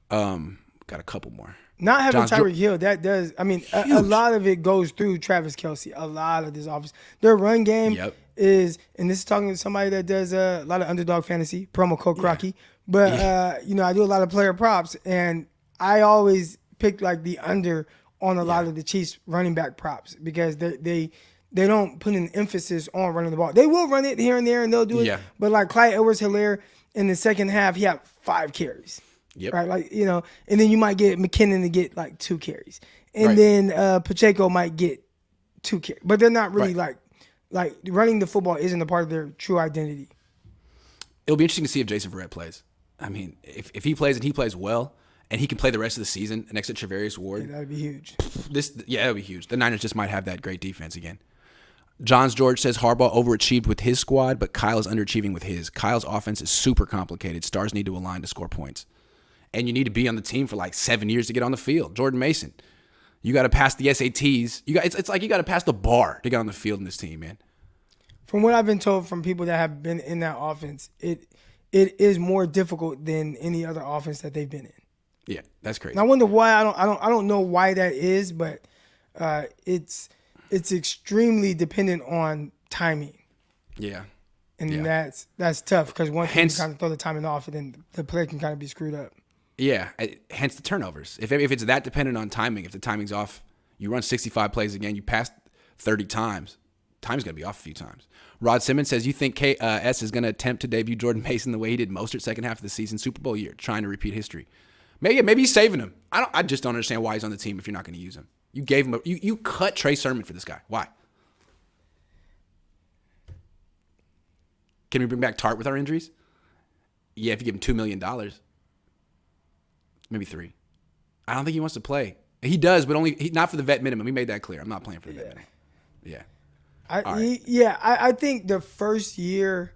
Got a couple more. Not having Tyreek Hill, that does. I mean, a lot of it goes through Travis Kelce. A lot of this offense. Their run game is, and this is talking to somebody that does a lot of underdog fantasy, promo code Crocky. But, I do a lot of player props, and I always pick like the under on a lot of the Chiefs running back props because they don't put an emphasis on running the ball. They will run it here and there, and they'll do it. Yeah. But like Clyde Edwards-Helaire in the second half, he had 5 carries. Yep. Right, like and then you might get McKinnon to get like 2 carries, and then Pacheco might get 2 carries, but they're not really like running the football isn't a part of their true identity. It'll be interesting to see if Jason Verrett plays. I mean, if he plays and he plays well, and he can play the rest of the season next to Travarius Ward, that'd be huge. That'd be huge. The Niners just might have that great defense again. Johns George says Harbaugh overachieved with his squad, but Kyle is underachieving with his. Kyle's offense is super complicated. Stars need to align to score points. And you need to be on the team for like 7 years to get on the field. Jordan Mason, you got to pass the SATs. It's like you got to pass the bar to get on the field in this team, man. From what I've been told from people that have been in that offense, it is more difficult than any other offense that they've been in. Yeah, that's crazy. And I wonder why. I don't know why that is, but it's extremely dependent on timing. Yeah. And that's tough because once you kind of throw the timing off, and then the play can kind of be screwed up. Yeah, hence the turnovers. If it's that dependent on timing, if the timing's off, you run 65 plays again, you pass 30 times, time's going to be off a few times. Rod Simmons says, you think KS is going to attempt to debut Jordan Mason the way he did Mostert second half of the season, Super Bowl year, trying to repeat history? Maybe he's saving him. I just don't understand why he's on the team if you're not going to use him. You gave him you cut Trey Sermon for this guy. Why? Can we bring back Tart with our injuries? Yeah, if you give him $2 million. Maybe 3. I don't think he wants to play. He does, but not for the vet minimum. He made that clear. I'm not playing for the vet minimum. Yeah. I think the first year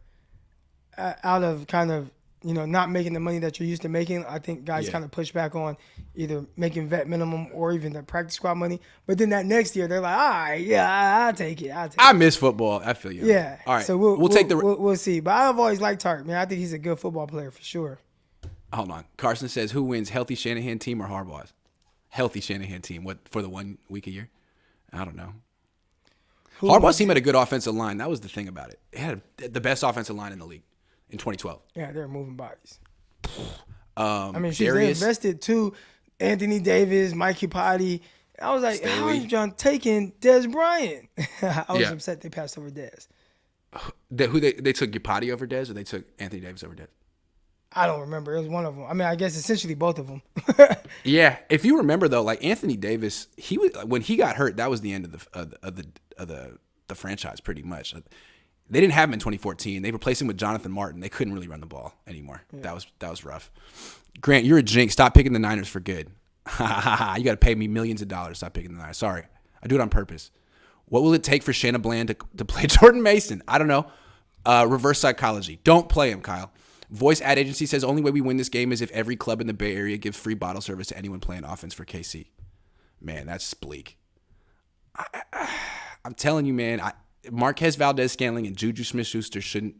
out of kind of, not making the money that you're used to making, I think guys kind of push back on either making vet minimum or even the practice squad money. But then that next year, they're like, all right, I'll take it. I miss football. I feel you. Yeah. All right. So we'll see. But I've always liked Tart, man. I think he's a good football player for sure. Hold on. Carson says, who wins, healthy Shanahan team or Harbaugh's? Healthy Shanahan team. What, for the 1 week a year? I don't know. Harbaugh's team had a good offensive line. That was the thing about it. It had the best offensive line in the league in 2012. Yeah, they're moving bodies. They invested too. Anthony Davis, Mikey Potty. I was like, how are you John taking Dez Bryant? I was upset they passed over Dez. They took Potty over Dez, or they took Anthony Davis over Dez? I don't remember. It was one of them. I mean, I guess essentially both of them. Yeah, if you remember though, like Anthony Davis, he was when he got hurt, that was the end of the franchise pretty much. They didn't have him in 2014. They replaced him with Jonathan Martin. They couldn't really run the ball anymore. Yeah. That was rough. Grant, you're a jinx. Stop picking the Niners for good. You got to pay me millions of dollars. Stop picking the Niners. Sorry, I do it on purpose. What will it take for Shanna Bland to play Jordan Mason? I don't know. Reverse psychology. Don't play him, Kyle. Voice ad agency says only way we win this game is if every club in the Bay Area gives free bottle service to anyone playing offense for KC. Man, that's bleak. I'm telling you, man. Marquez Valdez-Scantling and Juju Smith-Schuster shouldn't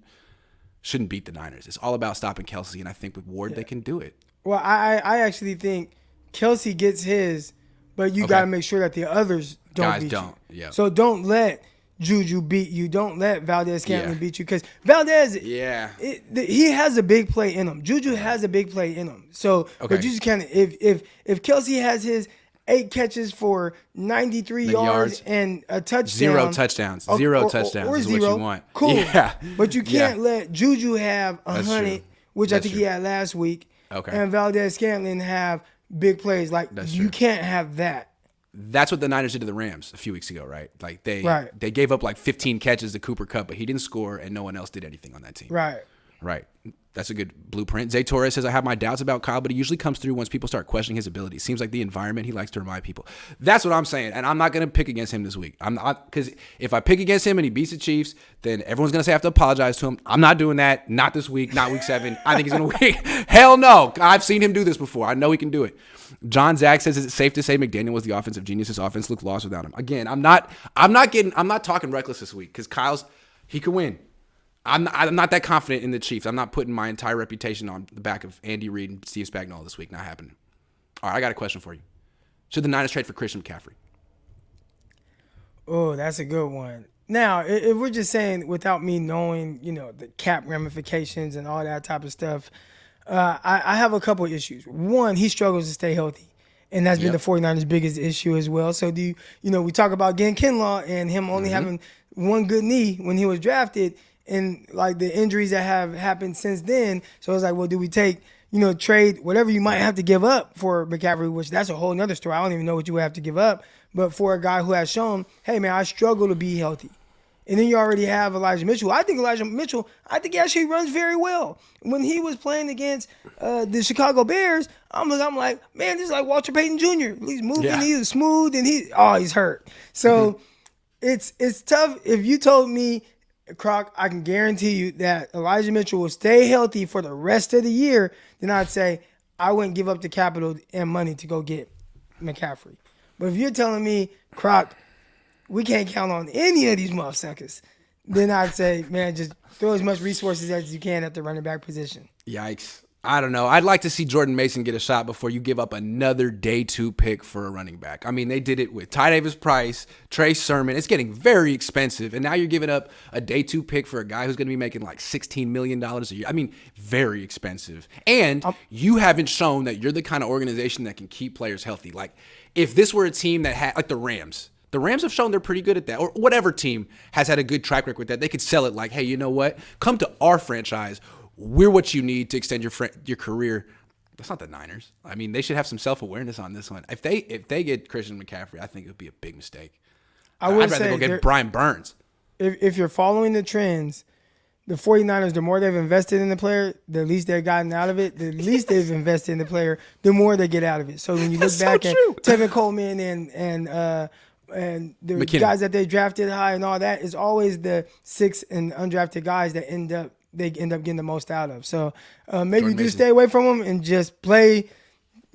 beat the Niners. It's all about stopping Kelce, and I think with Ward they can do it. Well, I actually think Kelce gets his, but you got to make sure that the others don't beat you. Yeah. So don't let Juju beat you. Don't let Valdez-Scantling beat you, because Valdez, he has a big play in him. Juju has a big play in him. So, but you just can't. If Kelsey has his 8 catches for 93 yards and a touchdown, 0 touchdowns, 0 touchdowns or is 0, what you want. Cool. Yeah. But you can't let Juju have 100, which That's I think true. he had last week, Okay. and Valdez-Scantling have big plays. Like, you can't have that. That's what the Niners did to the Rams a few weeks ago, right? Like they gave up like 15 catches to Cooper Kupp, but he didn't score, and no one else did anything on that team. Right. That's a good blueprint. Zay Torres says, I have my doubts about Kyle, but he usually comes through once people start questioning his ability. Seems like the environment he likes to remind people. That's what I'm saying, and I'm not going to pick against him this week. I'm not, because if I pick against him and he beats the Chiefs, then everyone's going to say I have to apologize to him. I'm not doing that. Not this week. Not week 7. I think he's going to win. Hell no. I've seen him do this before. I know he can do it. John Zach says, is it safe to say McDaniel was the offensive genius? His offense looked lost without him. Again, I'm not talking reckless this week, because he could win. I'm not that confident in the Chiefs. I'm not putting my entire reputation on the back of Andy Reid and Steve Spagnuolo this week. Not happening. All right, I got a question for you. Should the Niners trade for Christian McCaffrey? Oh, that's a good one. Now, if we're just saying without me knowing, the cap ramifications and all that type of stuff, I have a couple of issues. One, he struggles to stay healthy, and that's been the 49ers' biggest issue as well. So we talk about getting Kinlaw and him only having one good knee when he was drafted, and like the injuries that have happened since then. So it's like, well, do we take, trade whatever you might have to give up for McCaffrey, which that's a whole nother story. I don't even know what you would have to give up. But for a guy who has shown, hey, man, I struggle to be healthy. And then you already have Elijah Mitchell. I think he actually runs very well. When he was playing against the Chicago Bears, I'm like, man, this is like Walter Payton Jr. He's moving, he's smooth, and he's hurt. So it's tough. If you told me, Croc, I can guarantee you that Elijah Mitchell will stay healthy for the rest of the year, then I'd say I wouldn't give up the capital and money to go get McCaffrey. But if you're telling me, Croc, we can't count on any of these motherfuckers, then I'd say, man, just throw as much resources as you can at the running back position. Yikes. I don't know. I'd like to see Jordan Mason get a shot before you give up another day 2 pick for a running back. I mean, they did it with Ty Davis-Price, Trey Sermon. It's getting very expensive, and now you're giving up a day 2 pick for a guy who's going to be making like $16 million a year. I mean, very expensive. And you haven't shown that you're the kind of organization that can keep players healthy. Like, if this were a team that had, like the Rams have shown they're pretty good at that, or whatever team has had a good track record with that, they could sell it like, hey, you know what? Come to our franchise. We're what you need to extend your career. That's not the Niners. I mean, they should have some self-awareness on this one. If they get Christian McCaffrey, I think it would be a big mistake. I'd rather go get Brian Burns. If you're following the trends, the 49ers, the more they've invested in the player, the least they've gotten out of it. The least they've invested in the player, the more they get out of it. So when you look back at Tevin Coleman and the McKinnon, guys that they drafted high and all that, it's always the 6 and undrafted guys that end up getting the most out of. So maybe you do stay away from them and just play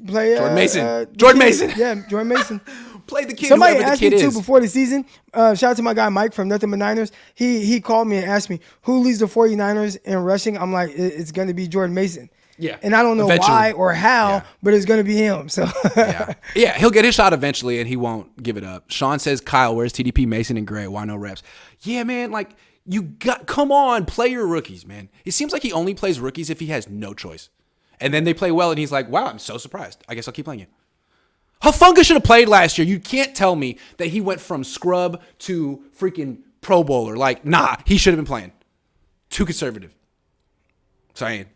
Jordan Mason. Jordan Mason. Yeah, Jordan Mason. Play the kid. Somebody asked me too before the season. Shout out to my guy Mike from Nothing But Niners. He called me and asked me who leads the 49ers in rushing. I'm like, it's going to be Jordan Mason. Yeah. And I don't know why or how, but it's going to be him. So yeah, he'll get his shot eventually and he won't give it up. Sean says, Kyle, where's TDP, Mason, and Gray? Why no reps? Yeah, man, like, come on, play your rookies, man. It seems like he only plays rookies if he has no choice. And then they play well and he's like, wow, I'm so surprised. I guess I'll keep playing you. Hufanga should have played last year. You can't tell me that he went from scrub to freaking Pro Bowler. Like, nah, he should have been playing. Too conservative. Saying.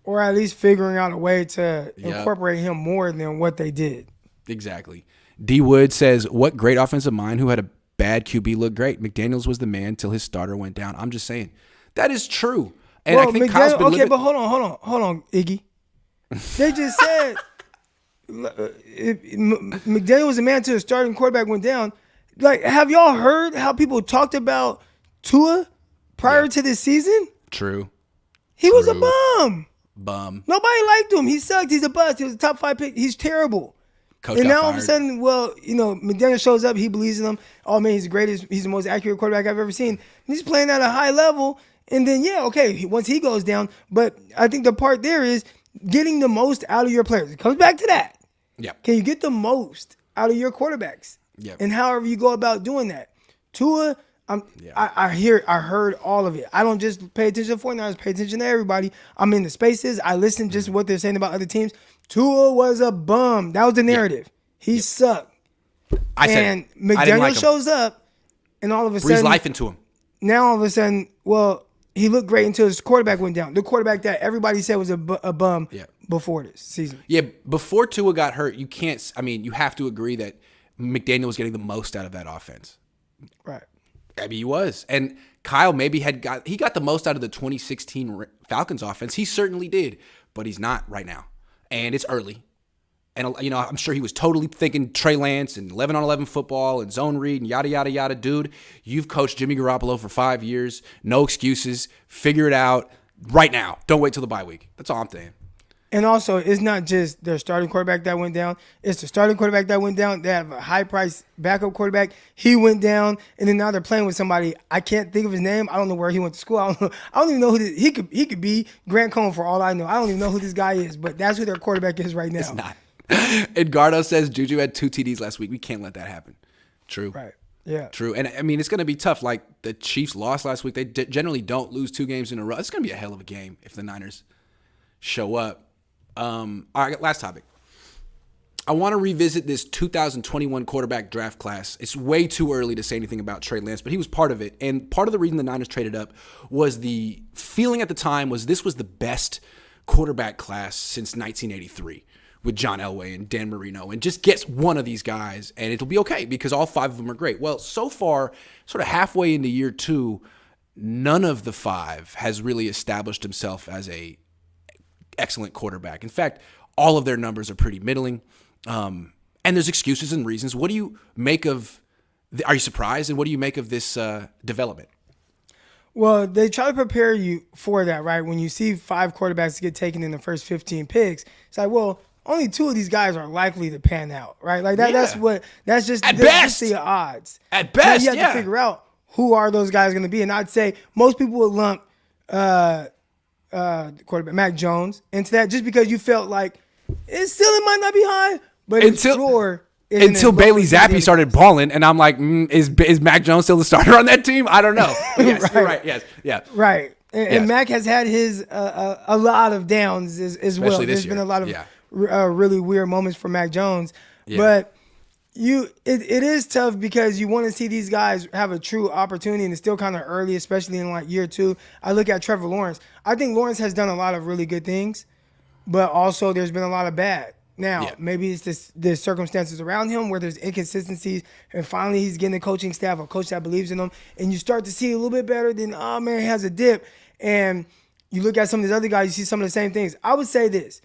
Or at least figuring out a way to incorporate him more than what they did. Exactly. D. Wood says, what great offensive mind who had a bad QB look great. McDaniels was the man till his starter went down. I'm just saying. That is true. And I think Kyle's been but hold on, Iggy. They just said McDaniel was the man till the starting quarterback went down. Like, have y'all heard how people talked about Tua prior to this season? True. He was a bum. Nobody liked him. He sucked. He's a bust. He was a top 5 pick. He's terrible. Coach and now fired. all of a sudden, McDaniel shows up. He believes in him. Oh, man, he's the greatest. He's the most accurate quarterback I've ever seen. He's playing at a high level. And then, once he goes down. But I think the part there is getting the most out of your players. It comes back to that. Yeah. Can you get the most out of your quarterbacks? Yeah. And however you go about doing that. Tua, I heard all of it. I don't just pay attention to 49ers, pay attention to everybody. I'm in the spaces. I listen just what they're saying about other teams. Tua was a bum. That was the narrative. He sucked. And McDaniel shows up, and all of a sudden, breathes life into him. Now all of a sudden, well, he looked great until his quarterback went down. The quarterback that everybody said was a bum before this season. Yeah, before Tua got hurt, you have to agree that McDaniel was getting the most out of that offense. Right. I mean, he was. And Kyle maybe got the most out of the 2016 Falcons offense. He certainly did, but he's not right now. And it's early. And, I'm sure he was totally thinking Trey Lance and 11-on-11 football and zone read and yada, yada, yada. Dude, you've coached Jimmy Garoppolo for 5 years. No excuses. Figure it out right now. Don't wait till the bye week. That's all I'm saying. And also, it's not just their starting quarterback that went down. It's the starting quarterback that went down. They have a high-priced backup quarterback. He went down, and then now they're playing with somebody. I can't think of his name. I don't know where he went to school. I don't even know who he could be Grant Cohn for all I know. I don't even know who this guy is, but that's who their quarterback is right now. It's not. Edgardo says Juju had 2 TDs last week. We can't let that happen. True. Right. Yeah. True. And, it's going to be tough. Like, the Chiefs lost last week. They generally don't lose 2 games in a row. It's going to be a hell of a game if the Niners show up. All right, last topic. I want to revisit this 2021 quarterback draft class. It's way too early to say anything about Trey Lance, but he was part of it. And part of the reason the Niners traded up was the feeling at the time was this was the best quarterback class since 1983 with John Elway and Dan Marino. And just gets one of these guys, and it'll be okay because all 5 of them are great. Well, so far, sort of halfway into year 2, none of the 5 has really established himself as a excellent quarterback. In fact, all of their numbers are pretty middling. And there's excuses and reasons. What do you make of are you surprised? And what do you make of this development? Well, they try to prepare you for that, right? When you see 5 quarterbacks get taken in the first 15 picks, it's like, well, only 2 of these guys are likely to pan out, right? Like that. Yeah. That's just the odds. At best, now you have to figure out who are those guys going to be. And I'd say most people would lump quarterback Mac Jones into that just because you felt like it might not be high, but until Bailey Zappi started balling, and I'm like, is Mac Jones still the starter on that team? I don't know. But yes, right. You're right. Yes, yeah, right. And Mac has had his a lot of downs as well. There's been a lot of really weird moments for Mac Jones, but it is tough because you want to see these guys have a true opportunity, and it's still kind of early, especially in like year 2. I look at Trevor Lawrence. I think Lawrence has done a lot of really good things, but also there's been a lot of bad. Now, maybe it's the circumstances around him where there's inconsistencies, and finally he's getting a coaching staff, a coach that believes in him, and you start to see a little bit better. Then, oh man, he has a dip, and you look at some of these other guys, you see some of the same things. I would say this.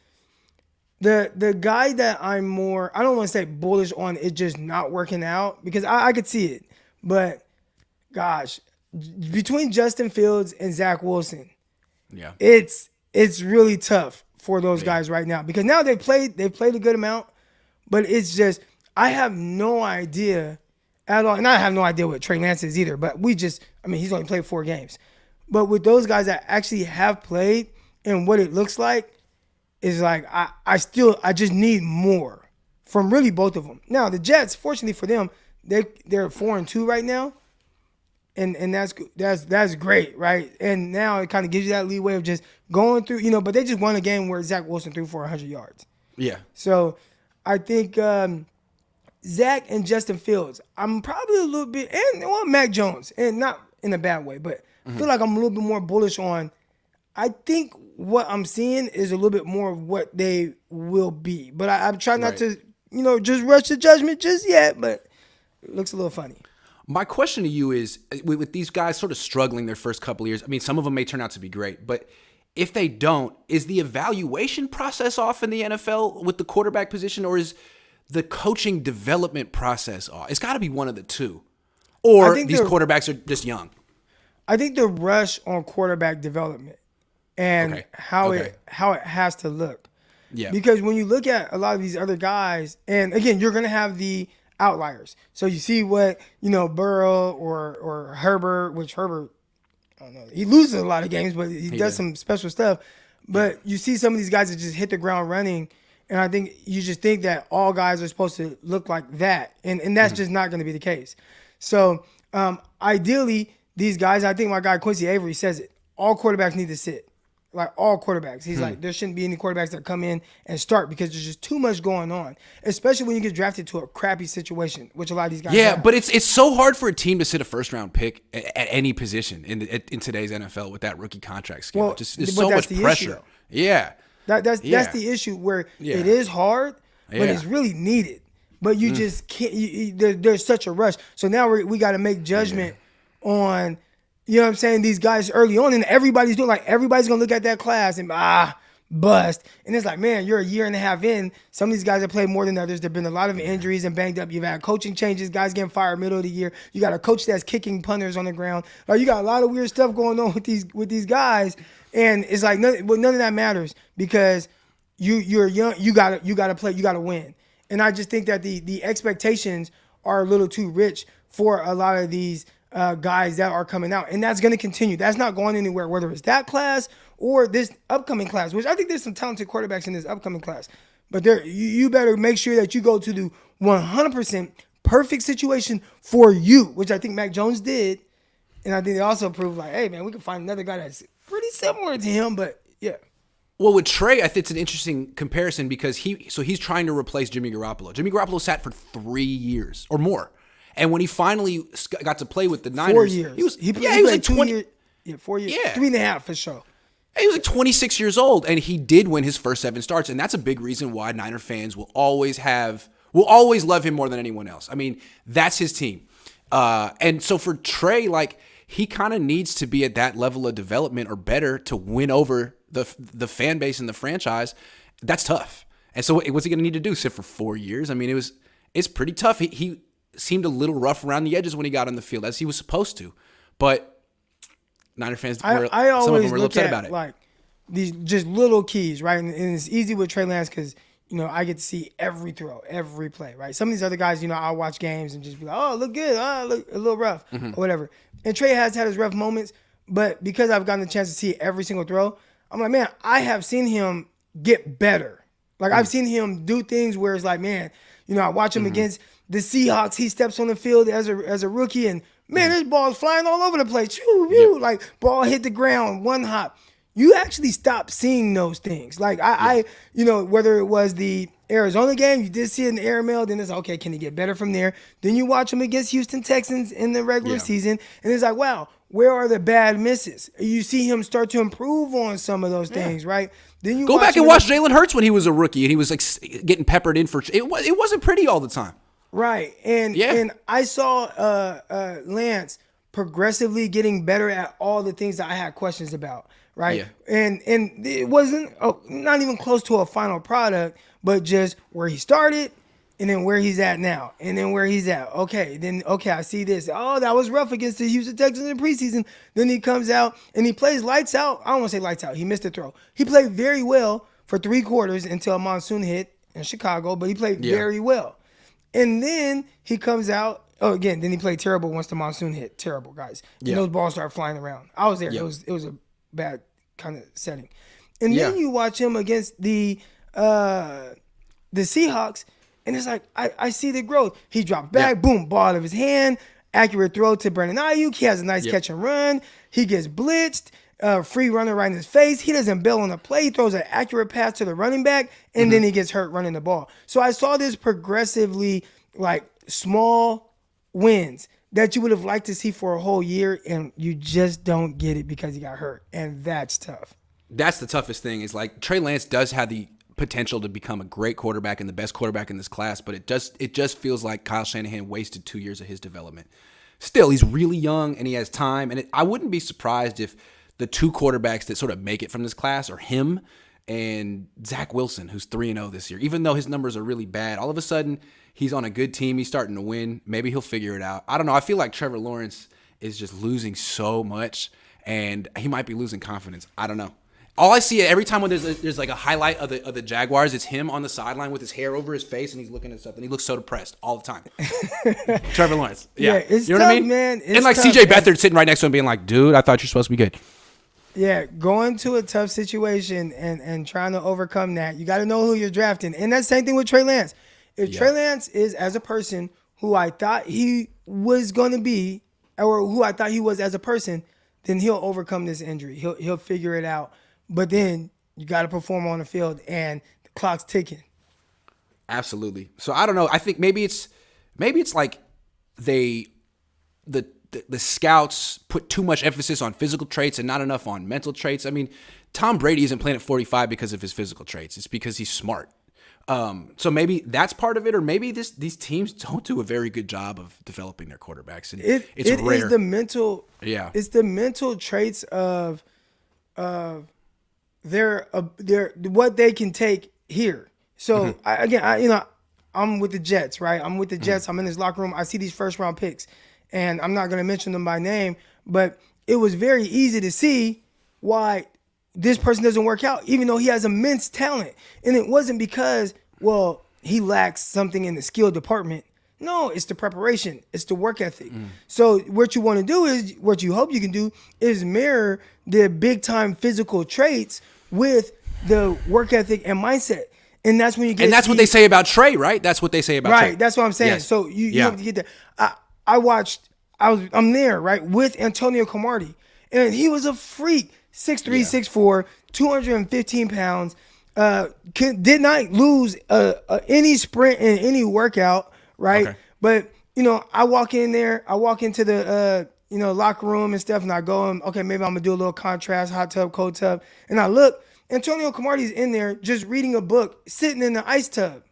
The guy that I'm more, I don't want to say bullish on it just not working out because I could see it. But, gosh, between Justin Fields and Zach Wilson, it's really tough for those guys right now because now they've played a good amount, but it's just I have no idea at all. And I have no idea what Trey Lance is either, but he's only played 4 games. But with those guys that actually have played and what it looks like, is like I just need more from really both of them. Now the Jets, fortunately for them, they're 4-2 right now, and that's great, right? And now it kind of gives you that leeway of just going through, but they just won a game where Zach Wilson threw for 100 yards. Yeah. So I think Zach and Justin Fields, I'm probably a little bit, and Mac Jones, and not in a bad way, but I feel like I'm a little bit more bullish on. I think what I'm seeing is a little bit more of what they will be. But I'm trying not to, just rush to judgment just yet, but it looks a little funny. My question to you is, with these guys sort of struggling their first couple of years, some of them may turn out to be great, but if they don't, is the evaluation process off in the NFL with the quarterback position, or is the coaching development process off? It's got to be one of the two. Or these quarterbacks are just young. I think the rush on quarterback development and how it has to look. Yeah. Because when you look at a lot of these other guys, and again, you're going to have the outliers. So you see what, Burrow or Herbert, which Herbert, I don't know, he loses a lot of games, but he does some special stuff. But you see some of these guys that just hit the ground running, and I think you just think that all guys are supposed to look like that. And that's just not going to be the case. So Ideally, these guys, I think my guy Quincy Avery says it, all quarterbacks need to sit. Like all quarterbacks. He's like, there shouldn't be any quarterbacks that come in and start because there's just too much going on, especially when you get drafted to a crappy situation, which a lot of these guys have. But it's so hard for a team to sit a first-round pick at any position in today's NFL with that rookie contract scale. Well, There's so much pressure. That's the issue where it is hard, but it's really needed. But you just can't. There's such a rush. So now we got to make judgment on, you know what I'm saying, these guys early on, and everybody's gonna look at that class and bust. And it's like, man, you're a year and a half in. Some of these guys have played more than others. There've been a lot of injuries and banged up. You've had coaching changes, guys getting fired middle of the year. You got a coach that's kicking punters on the ground. Like, you got a lot of weird stuff going on with these guys. And it's like none of that matters because you're young. You gotta play. You gotta win. And I just think that the expectations are a little too rich for a lot of these guys that are coming out. And that's going to continue. That's not going anywhere, whether it's that class or this upcoming class, which I think there's some talented quarterbacks in this upcoming class. But you better make sure that you go to the 100% perfect situation for you, which I think Mac Jones did. And I think they also proved like, hey, man, we can find another guy that's pretty similar to him, but yeah. Well, with Trey, I think it's an interesting comparison because he's trying to replace Jimmy Garoppolo. Jimmy Garoppolo sat for 3 years or more. And when he finally got to play with the Niners, 4 years. He was like 20 years. Yeah, 4 years. Yeah. 3.5 for sure. He was like 26 years old, and he did win his first 7 starts, and that's a big reason why Niner fans will always love him more than anyone else. I mean, that's his team. And so for Trey, like, he kind of needs to be at that level of development or better to win over the fan base and the franchise. That's tough. And so what's he going to need to do? Sit for 4 years? I mean, it's pretty tough. He seemed a little rough around the edges when he got on the field, as he was supposed to. But Niner fans, some of them were upset about it. Like these just little keys, right? And it's easy with Trey Lance because, you know, I get to see every throw, every play, right? Some of these other guys, you know, I'll watch games and just be like, oh, look good, look a little rough, or whatever. And Trey has had his rough moments, but because I've gotten the chance to see every single throw, I'm like, man, I have seen him get better. Like, I've seen him do things where it's like, man, you know, I watch him against the Seahawks. He steps on the field as a rookie, and man, this ball's flying all over the place. Like, ball hit the ground, one hop. You actually stop seeing those things. Like, I you know, whether it was the Arizona game, you did see it in the airmail, then it's like, okay, can he get better from there? Then you watch him against Houston Texans in the regular season, and it's like, wow, where are the bad misses? You see him start to improve on some of those things, right? Then you go back and watch Jalen Hurts when he was a rookie and he was like getting peppered in for it wasn't pretty all the time. Right. And I saw Lance progressively getting better at all the things that I had questions about, right? Yeah. And it wasn't not even close to a final product, but just where he started and then where he's at now and then where he's at. Okay, I see this. Oh, that was rough against the Houston Texans in preseason. Then he comes out and he plays lights out. I don't want to say lights out. He missed a throw. He played very well for 3 quarters until a monsoon hit in Chicago, but he played very well. And then he comes out. Oh, again, then he played terrible once the monsoon hit. Terrible, guys. And those balls started flying around. I was there. It was a bad kind of setting. And then you watch him against the Seahawks, and it's like, I see the growth. He dropped back, boom, ball out of his hand, accurate throw to Brandon Ayuk. He has a nice catch and run. He gets blitzed, free runner right in his face. He doesn't bail on the play. He throws an accurate pass to the running back, and then he gets hurt running the ball. So I saw this progressively, like, small wins that you would have liked to see for a whole year, and you just don't get it because he got hurt, and that's tough. That's the toughest thing is, like, Trey Lance does have the potential to become a great quarterback and the best quarterback in this class, but it just feels like Kyle Shanahan wasted 2 years of his development. Still, he's really young and he has time, and I wouldn't be surprised if the 2 quarterbacks that sort of make it from this class are him and Zach Wilson, who's 3-0 this year. Even though his numbers are really bad, all of a sudden he's on a good team. He's starting to win. Maybe he'll figure it out. I don't know. I feel like Trevor Lawrence is just losing so much, and he might be losing confidence. I don't know. All I see every time when there's like a highlight of the Jaguars, it's him on the sideline with his hair over his face and he's looking at stuff and he looks so depressed all the time. Trevor Lawrence. Yeah. It's you know tough, what I mean? man. And like CJ Beathard sitting right next to him being like, dude, I thought you're supposed to be good. Yeah, going to a tough situation and trying to overcome that, you got to know who you're drafting. And that's the same thing with Trey Lance. If Trey Lance is, as a person who I thought he was going to be or who I thought he was as a person, then he'll overcome this injury. He'll figure it out. But then you got to perform on the field, and the clock's ticking. Absolutely. So I don't know. I think maybe it's like the scouts put too much emphasis on physical traits and not enough on mental traits. I mean, Tom Brady isn't playing at 45 because of his physical traits. It's because he's smart. So maybe that's part of it, or maybe these teams don't do a very good job of developing their quarterbacks. And it's rare. Is the mental. Yeah. It's the mental traits of their what they can take here. So I'm with the Jets, right? I'm with the Jets. I'm in this locker room. I see these first round picks, and I'm not going to mention them by name, but it was very easy to see why this person doesn't work out, even though he has immense talent. And it wasn't because, well, he lacks something in the skill department. No, it's the preparation. It's the work ethic. So what you want to do is, what you hope you can do is mirror the big time physical traits with the work ethic and mindset. And that's when you get. And that's what they say about Trey, right? That's what they say about Trey. Right. That's what I'm saying. Yes. So you have to get there. I'm there, right, with Antonio Cromartie. And he was a freak. 6'3", 6'4", 215 pounds. Did not lose any sprint in any workout, right? Okay. But, I walk into the, locker room and stuff, and I go, okay, maybe I'm going to do a little contrast, hot tub, cold tub. And I look, Antonio Cromartie's in there just reading a book, sitting in the ice tub.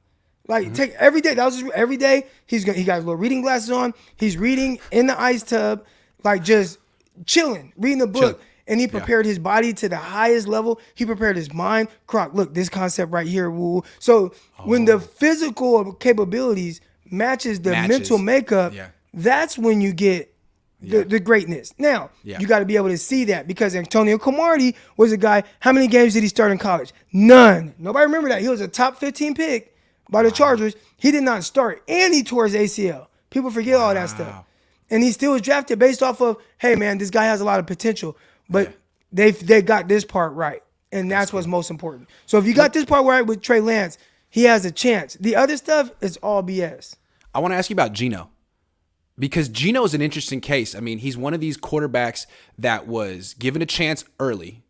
Like, take every day. That was just every day. He got his little reading glasses on. He's reading in the ice tub, like just chilling, reading a book. And he prepared his body to the highest level. He prepared his mind. Croc, look, this concept right here. Woo. So when the physical capabilities matches the mental makeup, that's when you get the greatness. Now, you got to be able to see that, because Antonio Cromartie was a guy, how many games did he start in college? None. Nobody remember that. He was a top 15 pick by the Chargers. He did not start, and he tore his ACL. People forget all that stuff. And he still was drafted based off of, hey, man, this guy has a lot of potential. But they got this part right, and that's what's most important. So if you got this part right with Trey Lance, he has a chance. The other stuff is all BS. I want to ask you about Geno, because Geno is an interesting case. I mean, he's one of these quarterbacks that was given a chance early.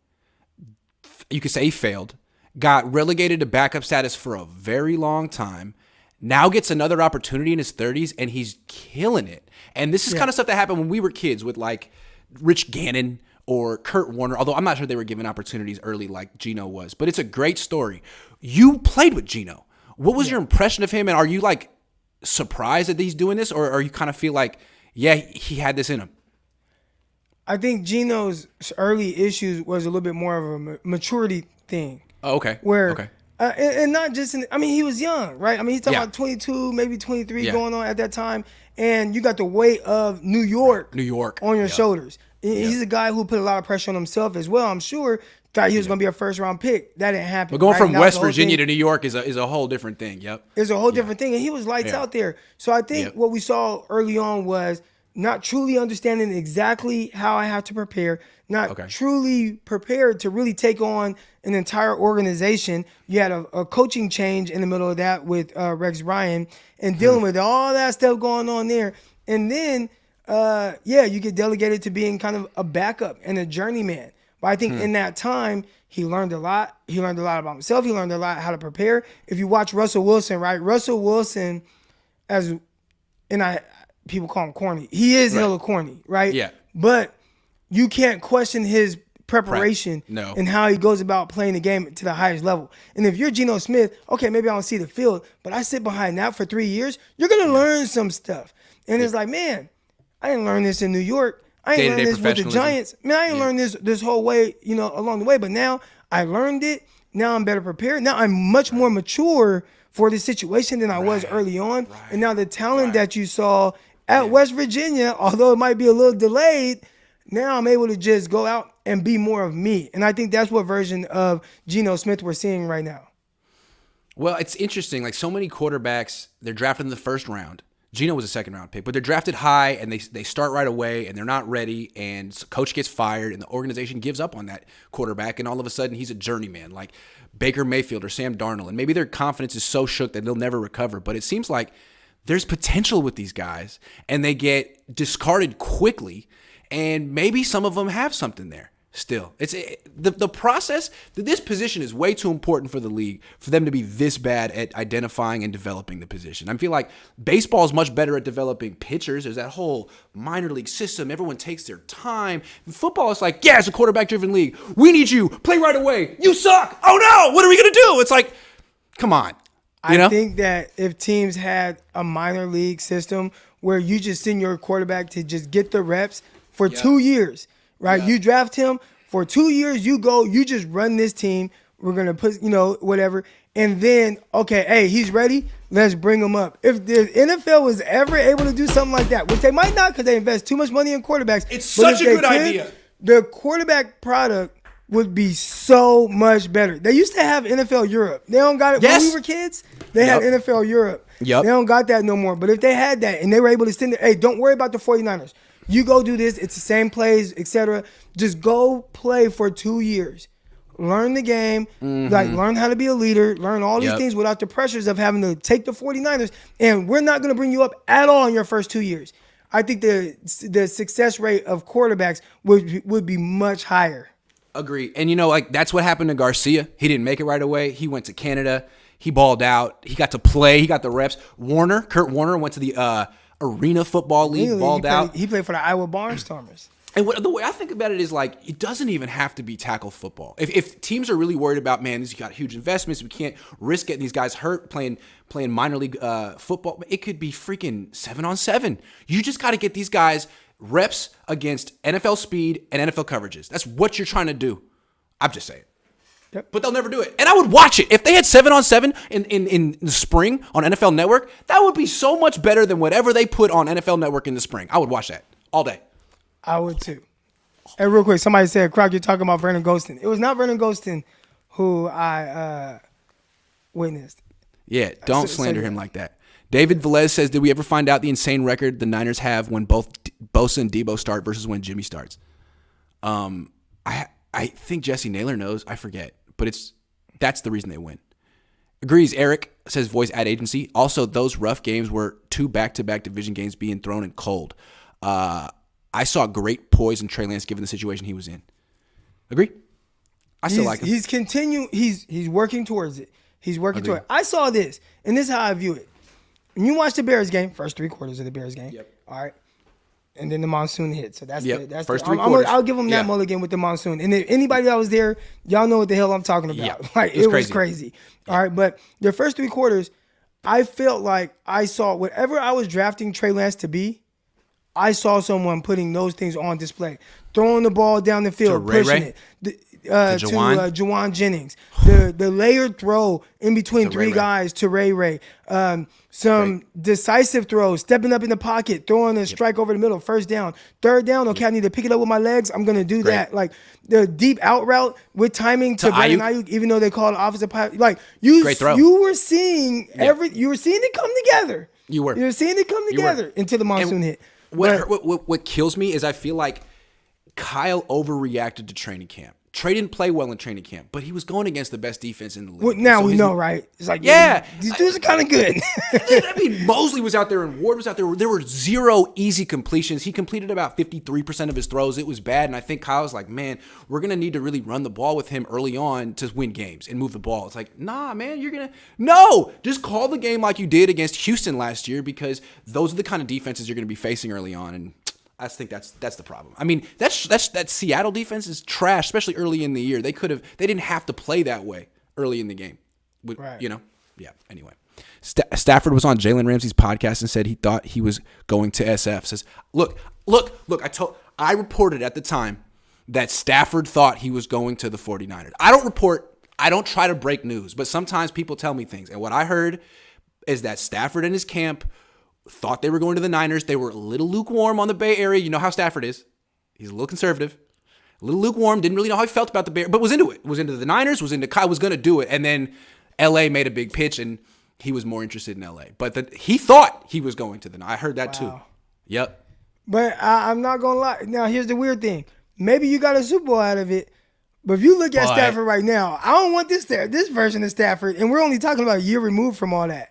You could say he failed, got relegated to backup status for a very long time, now gets another opportunity in his 30s, and he's killing it. And this is kind of stuff that happened when we were kids with, like, Rich Gannon or Kurt Warner, although I'm not sure they were given opportunities early like Geno was. But it's a great story. You played with Geno. What was your impression of him? And are you, like, surprised that he's doing this? Or you kind of feel like, yeah, he had this in him? I think Geno's early issues was a little bit more of a maturity thing. Oh, okay. And not just he was young, right? I mean, he's talking about 22, maybe 23 going on at that time. And you got the weight of New York on your shoulders. He's a guy who put a lot of pressure on himself as well, I'm sure. Thought he was going to be a first-round pick. That didn't happen. But going from West Virginia to New York is a whole different thing. Yep. It's a whole different thing. And he was lights out there. So I think what we saw early on was not truly understanding exactly how I have to prepare, not truly prepared to really take on an entire organization. You had a coaching change in the middle of that with Rex Ryan, and dealing with all that stuff going on there. And then, you get delegated to being kind of a backup and a journeyman. But I think in that time, he learned a lot. He learned a lot about himself. He learned a lot how to prepare. If you watch Russell Wilson, right? Russell Wilson, people call him corny. He is hella corny, right? Yeah. But you can't question his preparation and how he goes about playing the game to the highest level. And if you're Geno Smith, okay, maybe I don't see the field, but I sit behind that for 3 years, you're going to learn some stuff. And it's like, man, I didn't learn this in New York. I ain't learned this with the Giants. Man, I ain't learned this whole way, along the way. But now I learned it. Now I'm better prepared. Now I'm much more mature for the situation than I was early on. And now the talent that you saw at West Virginia, although it might be a little delayed, now I'm able to just go out and be more of me. And I think that's what version of Geno Smith we're seeing right now. Well, it's interesting. Like, so many quarterbacks, they're drafted in the first round. Geno was a second-round pick, but they're drafted high, and they start right away, and they're not ready, and coach gets fired, and the organization gives up on that quarterback, and all of a sudden he's a journeyman, like Baker Mayfield or Sam Darnold, and maybe their confidence is so shook that they'll never recover. But it seems like there's potential with these guys, and they get discarded quickly, and maybe some of them have something there still. It's the process. This position is way too important for the league for them to be this bad at identifying and developing the position. I feel like baseball is much better at developing pitchers. There's that whole minor league system. Everyone takes their time. Football is like, yeah, it's a quarterback-driven league. We need you. Play right away. You suck. Oh, no. What are we going to do? It's like, come on. I think that if teams had a minor league system where you just send your quarterback to just get the reps for 2 years, right? You draft him for 2 years, you just run this team. We're going to put, whatever. And then, okay, hey, he's ready. Let's bring him up. If the NFL was ever able to do something like that, which they might not because they invest too much money in quarterbacks. It's such a good idea. The quarterback product would be so much better. They used to have NFL Europe. They don't got it. Yes. When we were kids, they had NFL Europe. Yep. They don't got that no more. But if they had that and they were able to send it, hey, don't worry about the 49ers. You go do this. It's the same plays, etc. Just go play for 2 years. Learn the game. Like learn how to be a leader. Learn all these things without the pressures of having to take the 49ers. And we're not going to bring you up at all in your first 2 years. I think the success rate of quarterbacks would be much higher. Agree. And, that's what happened to Garcia. He didn't make it right away. He went to Canada. He balled out. He got to play. He got the reps. Kurt Warner went to the Arena Football League, balled out. He played for the Iowa Barnstormers. And the way I think about it is like, it doesn't even have to be tackle football. If teams are really worried about, man, these got huge investments, we can't risk getting these guys hurt playing minor league football. It could be freaking 7-on-7. You just got to get these guys reps against NFL speed and NFL coverages. That's what you're trying to do. I'm just saying. Yep. But they'll never do it. And I would watch it. If they had 7-on-7 in the spring on NFL Network, that would be so much better than whatever they put on NFL Network in the spring. I would watch that all day. I would too. Hey, real quick, somebody said, Croc, you're talking about Vernon Ghostin. It was not Vernon Ghostin who I witnessed. Yeah, don't slander him like that. David Velez says, did we ever find out the insane record the Niners have when both Bosa and Debo start versus when Jimmy starts? I think Jesse Naylor knows. I forget. But that's the reason they win. Agrees. Eric says, voice ad agency. Also, those rough games were 2 back-to-back division games being thrown in cold. I saw great poise in Trey Lance given the situation he was in. Agree? I still like him. He's continuing. He's working towards it. He's working towards it. I saw this, and this is how I view it. When you watch the Bears game, first 3 quarters of the Bears game, all right, and then the monsoon hit. So that's that's first 3 quarters. I'll give him that mulligan with the monsoon. And if anybody that was there, y'all know what the hell I'm talking about. Yeah. Like it was crazy. All right, but the first 3 quarters, I felt like I saw whatever I was drafting Trey Lance to be. I saw someone putting those things on display, throwing the ball down the field, pushing it. To Juwan Jennings, the layered throw in between 3 guys to Ray. Some decisive throws, stepping up in the pocket, throwing a strike over the middle, first down, third down. Okay, I need to pick it up with my legs. I'm gonna do that. Like the deep out route with timing to Brandon Ayuk, even though they call it offensive pass. Like you were seeing you were seeing it come together. You were seeing it come together until the monsoon hit. What kills me is I feel like Kyle overreacted to training camp. Trey didn't play well in training camp, but he was going against the best defense in the league. Well, now we know, right? It's like, these dudes are kind of good. I mean, Mosley was out there and Ward was out there. There were 0 easy completions. He completed about 53% of his throws. It was bad, and I think Kyle's like, man, we're going to need to really run the ball with him early on to win games and move the ball. It's like, nah, man, just call the game like you did against Houston last year because those are the kind of defenses you're going to be facing early on, and I think that's the problem. I mean, that Seattle defense is trash, especially early in the year. They didn't have to play that way early in the game. Right. Yeah. Anyway, Stafford was on Jalen Ramsey's podcast and said he thought he was going to SF. Says, look. I reported at the time that Stafford thought he was going to the 49ers. I don't try to break news, but sometimes people tell me things. And what I heard is that Stafford and his camp thought they were going to the Niners. They were a little lukewarm on the Bay Area. You know how Stafford is. He's a little conservative, a little lukewarm, didn't really know how he felt about the Bears, but was into it. Was into the Niners, was into Kyle, was going to do it. And then L.A. made a big pitch, and he was more interested in L.A. But he thought he was going to the Niners. I heard that too. Yep. But I'm not going to lie. Now, here's the weird thing. Maybe you got a Super Bowl out of it, but if you look at Stafford right now, I don't want this version of Stafford, and we're only talking about a year removed from all that.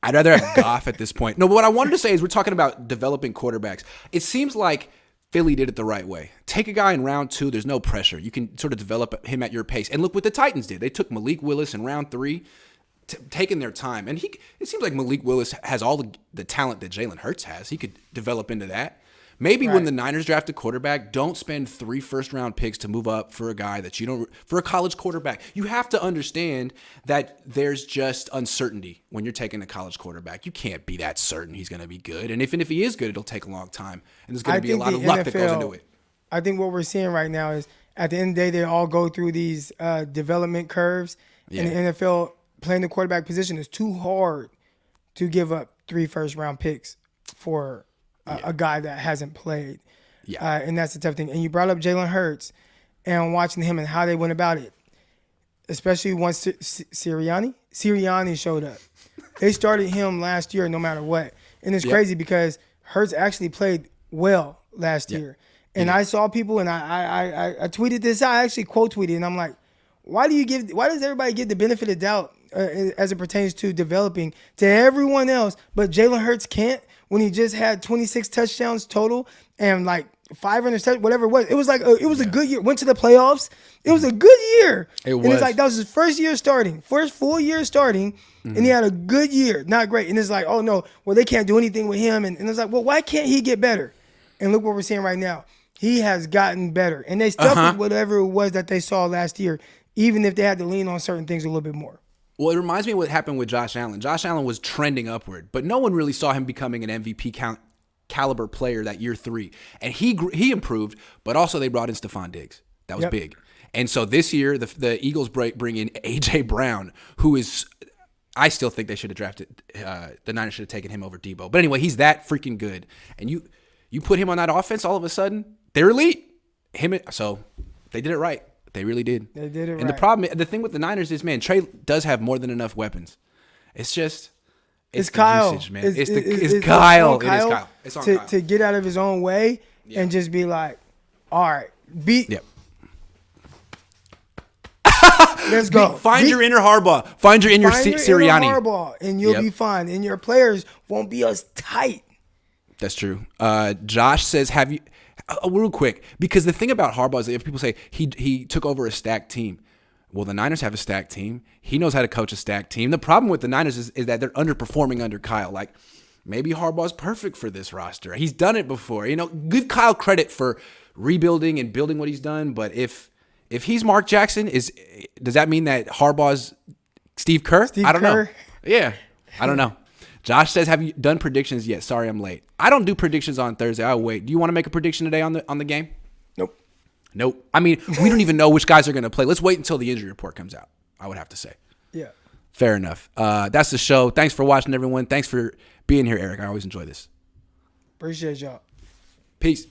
I'd rather have Goff at this point. No, but what I wanted to say is we're talking about developing quarterbacks. It seems like Philly did it the right way. Take a guy in round 2. There's no pressure. You can sort of develop him at your pace. And look what the Titans did. They took Malik Willis in round 3, taking their time. And it seems like Malik Willis has all the talent that Jalen Hurts has. He could develop into that. Maybe when the Niners draft a quarterback, don't spend 3 first-round picks to move up for a guy that you don't – for a college quarterback. You have to understand that there's just uncertainty when you're taking a college quarterback. You can't be that certain he's going to be good. And even if he is good, it'll take a long time. And there's going to be a lot of luck that goes into it. I think what we're seeing right now is at the end of the day, they all go through these development curves. Yeah. And the NFL, playing the quarterback position is too hard to give up 3 first-round picks for – a guy that hasn't played. Yeah. And that's the tough thing. And you brought up Jalen Hurts and watching him and how they went about it, especially once Sirianni showed up. They started him last year no matter what. And it's crazy because Hurts actually played well last year. And I saw people, and I tweeted this out. I actually quote tweeted, and I'm like, why does everybody give the benefit of doubt as it pertains to developing to everyone else, but Jalen Hurts can't? When he just had 26 touchdowns total and like 500 touchdowns, whatever it was. It was like it was a good year. Went to the playoffs. It was a good year. And it's like that was his first year starting, first full year starting, and he had a good year. Not great. And it's like, oh no, well they can't do anything with him. And it's like, well, why can't he get better? And look what we're seeing right now. He has gotten better, and they stuck with whatever it was that they saw last year, even if they had to lean on certain things a little bit more. Well, it reminds me of what happened with Josh Allen. Josh Allen was trending upward, but no one really saw him becoming an MVP caliber player that year 3. And he improved, but also they brought in Stephon Diggs. That was big. And so this year, the Eagles bring in A.J. Brown, who is – I still think they should have drafted the Niners should have taken him over Debo. But anyway, he's that freaking good. And you put him on that offense, all of a sudden, they're elite. So they did it right. They really did. They did it right. And the thing with the Niners is, man, Trey does have more than enough weapons. It's just it's Kyle. Usage, man. It's Kyle. It is Kyle. It's on Kyle. To get out of his own way and just be like, all right, let's go. Find your inner Harbaugh. Find your inner Sirianni. Harbaugh, and you'll be fine. And your players won't be as tight. That's true. Josh says, have you... real quick, because the thing about Harbaugh is that if people say he took over a stacked team, well, the Niners have a stacked team. He knows how to coach a stacked team. The problem with the Niners is that they're underperforming under Kyle. Like, maybe Harbaugh's perfect for this roster. He's done it before. Give Kyle credit for rebuilding and building what he's done. But if he's Mark Jackson, does that mean that Harbaugh's Steve Kerr? I don't know. Yeah, I don't know. Josh says, have you done predictions yet? Sorry, I'm late. I don't do predictions on Thursday. I'll wait. Do you want to make a prediction today on the game? Nope. I mean, we don't even know which guys are going to play. Let's wait until the injury report comes out, I would have to say. Yeah. Fair enough. That's the show. Thanks for watching, everyone. Thanks for being here, Eric. I always enjoy this. Appreciate y'all. Peace.